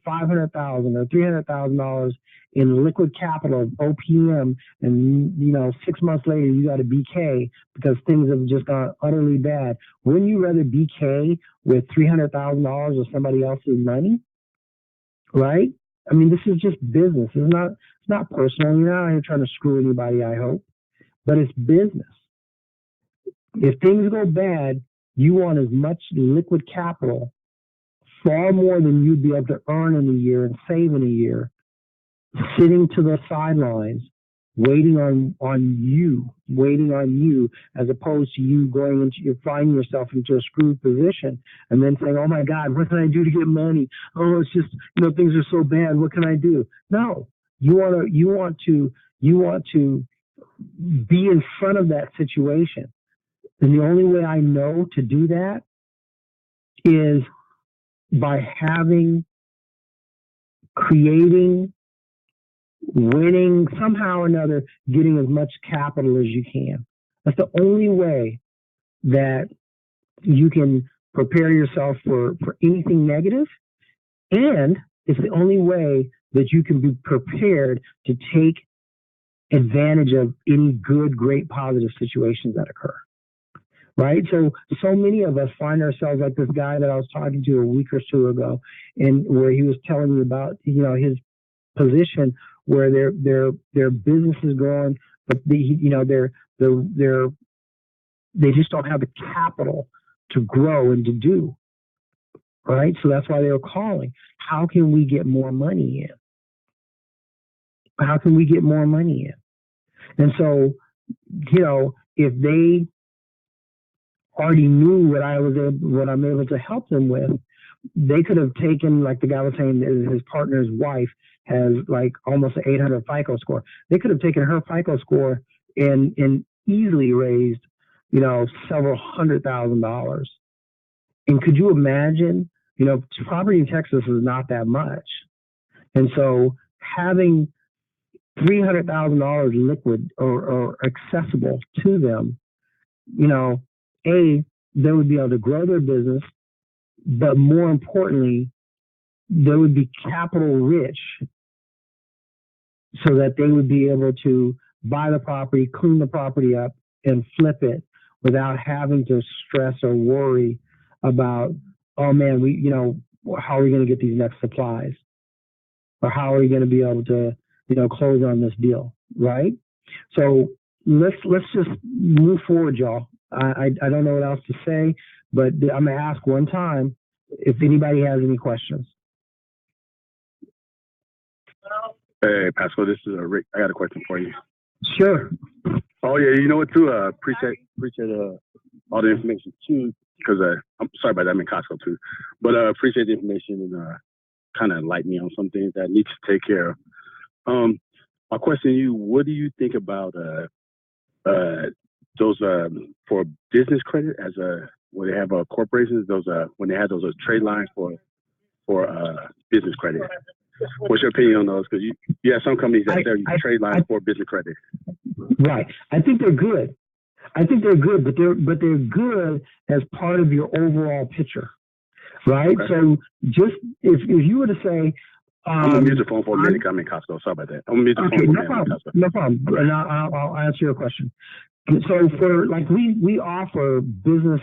500,000 or $300,000 in liquid capital of OPM, and 6 months later you got a BK because things have just gone utterly bad. Wouldn't you rather BK with $300,000 of somebody else's money? Right? I mean, this is just business. It's not personal. You're not out here trying to screw anybody, I hope, but it's business. If things go bad, you want as much liquid capital, far more than you'd be able to earn in a year and save in a year, sitting to the sidelines, waiting on you, as opposed to you finding yourself into a screwed position and then saying, "Oh my God, what can I do to get money? Oh, it's just, things are so bad. What can I do?" No, you want to be in front of that situation. And the only way I know to do that is by creating, winning, somehow or another, getting as much capital as you can. That's the only way that you can prepare yourself for anything negative, and it's the only way that you can be prepared to take advantage of any good, great, positive situations that occur. Right? So many of us find ourselves like this guy that I was talking to a week or two ago, and where he was telling me about, his position where their business is growing, but they just don't have the capital to grow and to do. Right? So that's why they were calling. How can we get more money in? How can we get more money in? And so, if they already knew what I'm able to help them with, they could have taken, like the guy was saying, his partner's wife has like almost an 800 FICO score. They could have taken her FICO score and easily raised, several $100,000. And could you imagine, property in Texas is not that much. And so having $300,000 liquid or accessible to them, they would be able to grow their business, but more importantly, they would be capital rich so that they would be able to buy the property, clean the property up, and flip it without having to stress or worry about, oh man, how are we going to get these next supplies? Or how are we going to be able to, close on this deal, right? So let's just move forward, y'all. I don't know what else to say, but I'm going to ask one time if anybody has any questions. Hey, Pascal, this is Rick. I got a question for you. Sure. Oh, yeah, you know what, too? Appreciate all the information, too, because I'm sorry about that. I'm in Costco, too. But appreciate the information and kind of enlighten me on some things that I need to take care of. My question to you, what do you think about those for business credit as when they have corporations, those when they have those trade lines for business credit? What's your opinion on those? Because you have some companies that sell you trade lines for business credit. Right. I think they're good. But they're good as part of your overall picture. Right. Okay. So just if you were to say, I'm gonna mute the phone for a minute. I'm in Costco. Sorry about that. I'm gonna mute the phone for a minute. No problem. Okay. And I'll answer your question. So for we offer business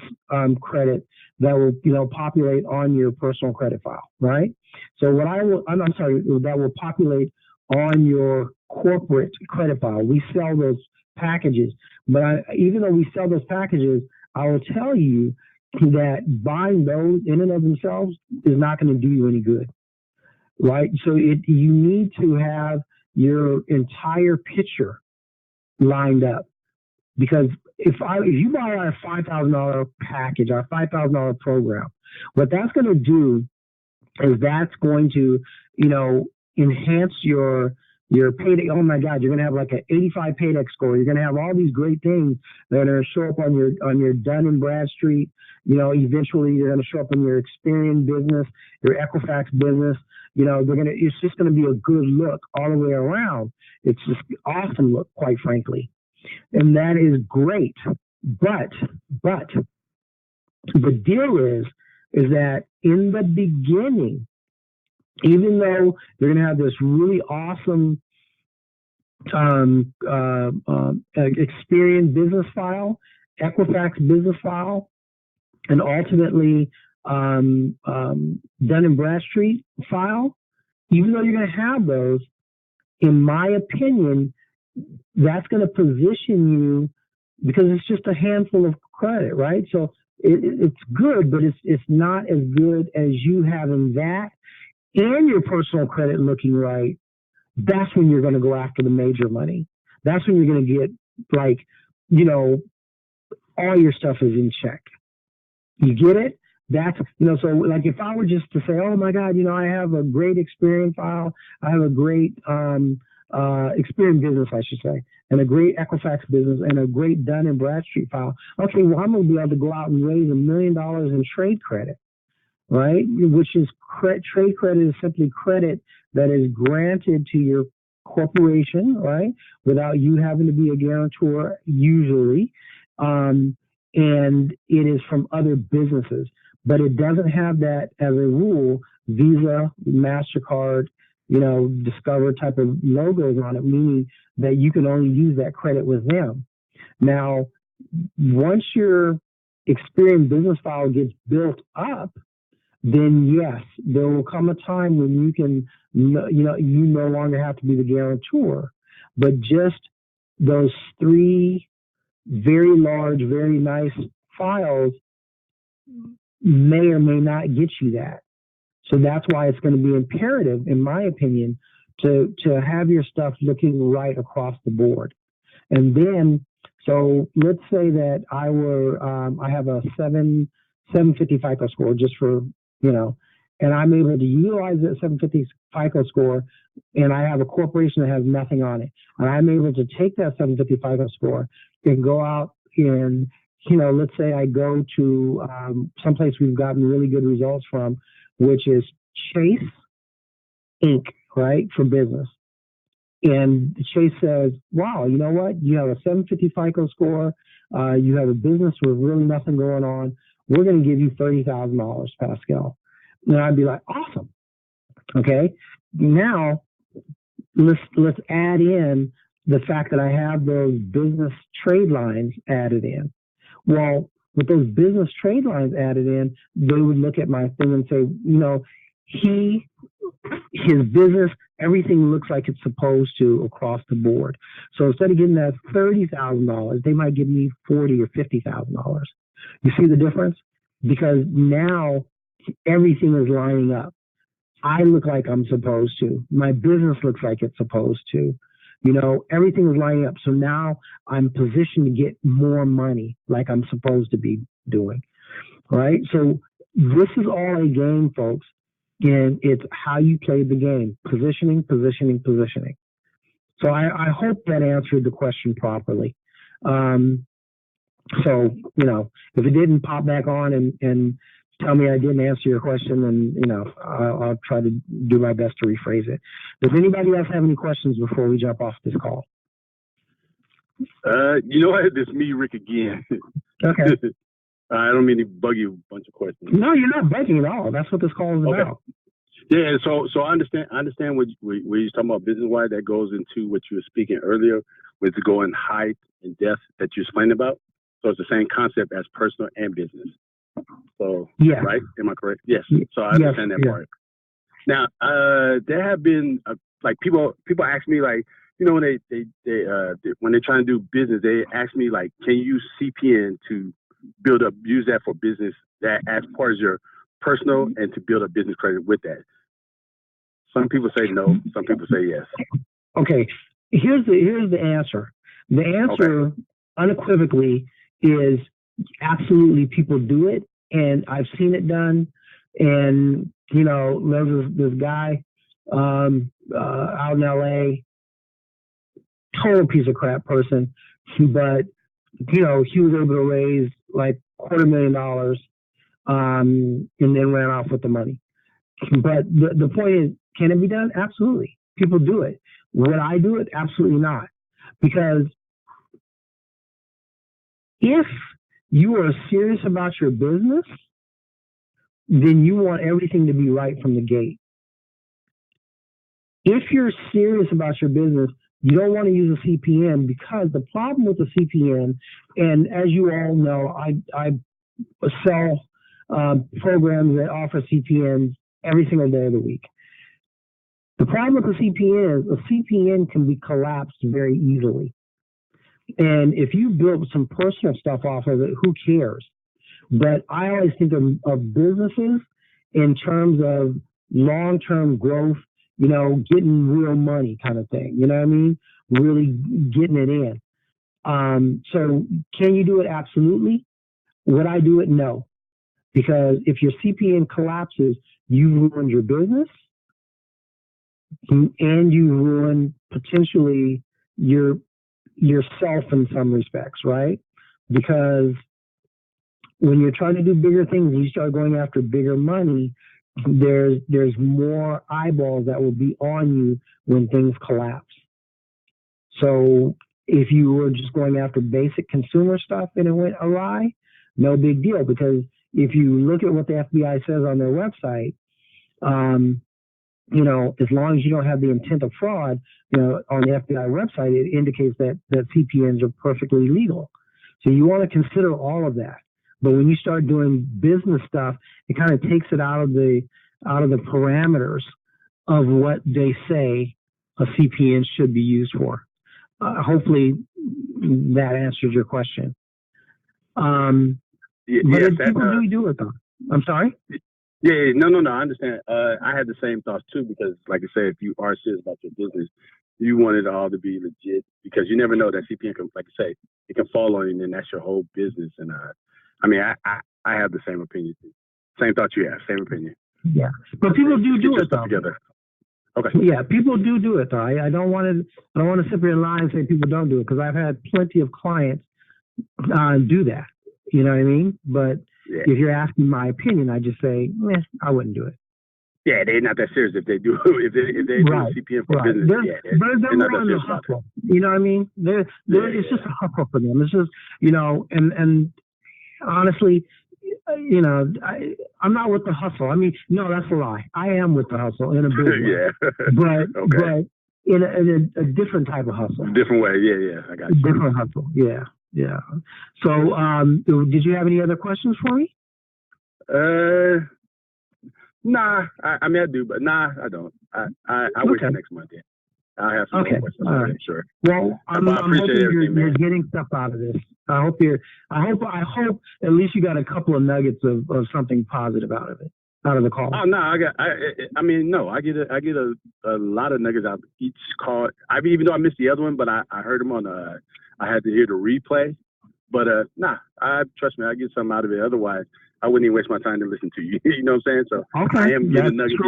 credit that will populate on your personal credit file, right? So that will populate on your corporate credit file. We sell those packages. But even though we sell those packages, I will tell you that buying those in and of themselves is not going to do you any good, right? So you need to have your entire picture lined up, because if you buy our $5,000 package, our $5,000 program, what that's going to do is that's going to, enhance your payday. Oh my God, you're going to have like an 85 paydex score. You're going to have all these great things that are going to show up on your Dun and Bradstreet. Eventually you're going to show up in your Experian business, your Equifax business. It's just going to be a good look all the way around. It's just awesome look, quite frankly. And that is great. But the deal is that in the beginning, even though you're going to have this really awesome Experian business file, Equifax business file, and ultimately Dun and Bradstreet file, even though you're going to have those, in my opinion, that's going to position you, because it's just a handful of credit, right? So it's good, but it's not as good as you having that and your personal credit looking right. That's when you're going to go after the major money. That's when you're going to get, like, all your stuff is in check. You get it? That's, so like if I were just to say, oh my God, I have a great Experian file, I have a great Experian business, I should say, and a great Equifax business and a great Dun and Bradstreet file. Okay, well, I'm going to be able to go out and raise $1 million in trade credit, right? Which is trade credit is simply credit that is granted to your corporation, right, without you having to be a guarantor usually, and it is from other businesses, but it doesn't have that as a rule Visa, MasterCard, Discover type of logos on it, meaning that you can only use that credit with them. Now, once your Experian business file gets built up, then yes, there will come a time when you can, you no longer have to be the guarantor, but just those 3 very large, very nice files may or may not get you that. So that's why it's going to be imperative, in my opinion, to have your stuff looking right across the board. And then, so let's say that I have a 750 FICO score, just for, and I'm able to utilize that 750 FICO score, and I have a corporation that has nothing on it. And I'm able to take that 750 FICO score and go out and, let's say I go to someplace we've gotten really good results from, which is Chase Inc., right, for business. And Chase says, wow, you know what? You have a 750 FICO score. You have a business with really nothing going on. We're going to give you $30,000, Pascal. And I'd be like, awesome. Okay. Now let's add in the fact that I have those business trade lines added in. Well, with those business trade lines added in, they would look at my thing and say, his business, everything looks like it's supposed to across the board. So instead of getting that $30,000, they might give me $40,000 or $50,000. You see the difference? Because now everything is lining up. I look like I'm supposed to. My business looks like it's supposed to. Everything is lining up. So now I'm positioned to get more money like I'm supposed to be doing. Right? So this is all a game, folks. And it's how you play the game. Positioning, positioning, positioning. So I hope that answered the question properly. So, if it didn't, pop back on and tell me I didn't answer your question, and, I'll try to do my best to rephrase it. Does anybody else have any questions before we jump off this call? It's me, Rick, again. Okay. I don't mean to bug you a bunch of questions. No, you're not bugging at all. That's what this call is about. Yeah, so I understand what you're talking about business-wise. That goes into what you were speaking earlier, with going height and depth that you explained about. So it's the same concept as personal and business. So, yeah. Right? Am I correct? Yes. So I understand that part. Now, there have been, people ask me, like, you know, when they're trying to do business, they ask me like, can you use CPN to use that for business, that as part of your personal, and to build a business credit with that. Some people say no, some people say yes. Okay, here's the answer. The answer unequivocally is absolutely people do it, and I've seen it done. And you know, there's this guy out in LA, total piece of crap person, but you know, he was able to raise like $250,000 and then ran off with the money. But the point is, can it be done? Absolutely. People do it. Would I do it? Absolutely not. Because if you are serious about your business, then you want everything to be right from the gate. If you're serious about your business, you don't want to use a CPN, because the problem with the CPN, and as you all know, I sell programs that offer CPNs every single day of the week. The problem with the CPN is a CPN can be collapsed very easily. And if you build some personal stuff off of it, who cares? But I always think of businesses in terms of long-term growth, you know, getting real money kind of thing. You know what I mean? Really getting it in. So can you do it? Absolutely. Would I do it? No. Because if your CPN collapses, you ruined your business and you ruin potentially yourself in some respects, right? Because when you're trying to do bigger things, you start going after bigger money, there's more eyeballs that will be on you when things collapse. So if you were just going after basic consumer stuff and it went awry, no big deal. Because if you look at what the FBI says on their website, you know, as long as you don't have the intent of fraud, you know, on the FBI website, it indicates that CPNs are perfectly legal. So you want to consider all of that. But when you start doing business stuff, it kind of takes it out of the parameters of what they say a CPN should be used for. Hopefully that answers your question. People do it though. I'm sorry? Yeah, no, I understand. I had the same thoughts too, because like I said, if you are serious about your business, you want it all to be legit, because you never know that CPN can, like I say, it can fall on you, and then that's your whole business. And I mean, I have the same opinion too. Same thought you have, same opinion. Yeah, but people do it though. Together. Okay. Yeah, people do it though. I don't want to sit here and lie and say people don't do it, because I've had plenty of clients do that. You know what I mean? But yeah, if you're asking my opinion, I just say, I wouldn't do it. Yeah, they're not that serious if they do. If they right. do CPN for business, they're not that serious hustle. You know what I mean? It's just a hustle for them. It's just, you know, and honestly, you know, I'm not with the hustle. I mean, no, that's a lie. I am with the hustle in a big way. But in a different type of hustle. Different way, yeah. I got you. Different hustle, yeah. So, did you have any other questions for me? Nah. I mean, I do, but nah, I don't. I wait till next month. Yeah. I have some more questions. All right. Sure. Well, I'm hoping you're getting stuff out of this. I hope at least you got a couple of nuggets of something positive out of the call. Oh no, I get a lot of nuggets out of each call. Even though I missed the other one, but I heard them on I had to hear the replay. But trust me, I get something out of it. Otherwise, I wouldn't even waste my time to listen to you. You know what I'm saying? So I am getting nuggets.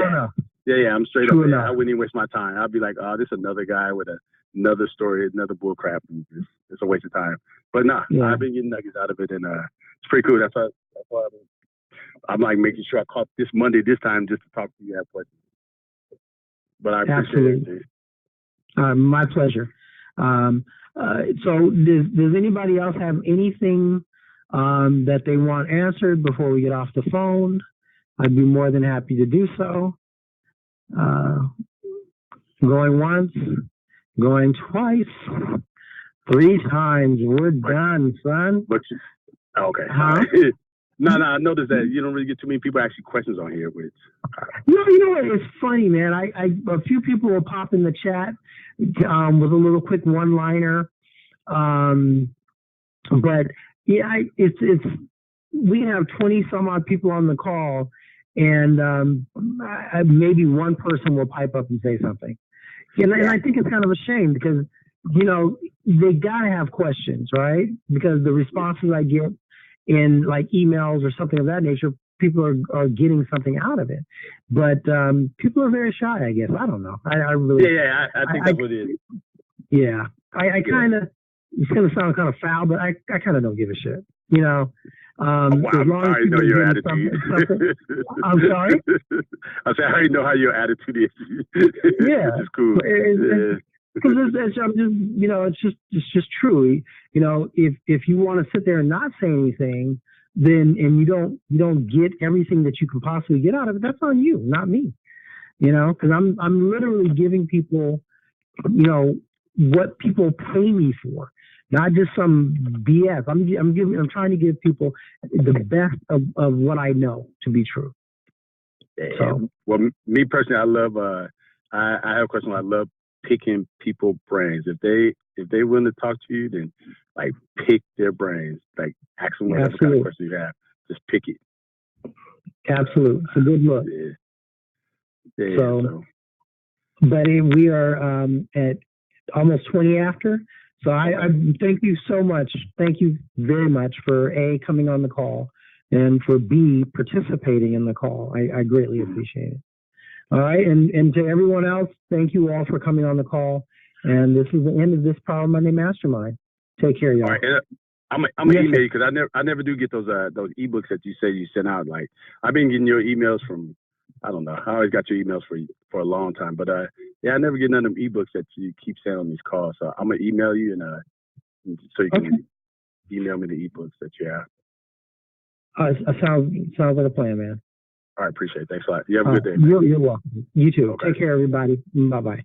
Yeah, I'm straight up. Yeah, I wouldn't even waste my time. I'd be like, oh, this is another guy with another story, another bull crap. And it's a waste of time. But I've been getting nuggets out of it, and it's pretty cool. That's why I'm like making sure I caught this Monday this time just to talk to you. But I appreciate it. My pleasure. So does anybody else have anything that they want answered before we get off the phone? I'd be more than happy to do so. Going once, going twice, 3 times. We're done, son. Okay. Huh? No, I noticed that you don't really get too many people asking questions on here. Which No, you know what? It's funny, man. A few people will pop in the chat with a little quick one-liner. But yeah, it's we have 20 some odd people on the call, and maybe one person will pipe up and say something. And I think it's kind of a shame because, you know, they got to have questions, right? Because the responses I get in like emails or something of that nature, people are getting something out of it. But people are very shy, I guess. I don't know. I really. I think that's what it is. Yeah. I kind of, it's going to sound kind of foul, but I kind of don't give a shit, you know. Wow, as long as I already know your attitude. I'm sorry? I said, I already know how your attitude is. Yeah. Which is cool. Because I'm just, you know, it's just true. You know, if you want to sit there and not say anything, then and you don't get everything that you can possibly get out of it, that's on you, not me. You know, because I'm literally giving people, you know, what people pay me for, not just some BS. I'm trying to give people the best of what I know to be true. So, well, me personally, I love. I have a question. I love picking people's brains. If they willing to talk to you, then like pick their brains. Like ask them whatever kind of question you have. Just pick it. Absolutely, it's a good look. Yeah. So, but we are at almost 20 after. So I thank you so much. Thank you very much for A, coming on the call, and for B, participating in the call. I greatly appreciate it. All right. And to everyone else, thank you all for coming on the call. And this is the end of this Power Monday Mastermind. Take care, y'all. All right. I'm gonna email you because I never do get those ebooks that you say you sent out. Like I've been getting your emails from, I don't know. I always got your emails for a long time, but I never get none of them ebooks that you keep saying on these calls. So I'm gonna email you and so you can email me the ebooks that you have. Sounds like a plan, man. All right, appreciate it. Thanks a lot. You have a good day. You're welcome. You too. Okay. Take care, everybody. Bye bye.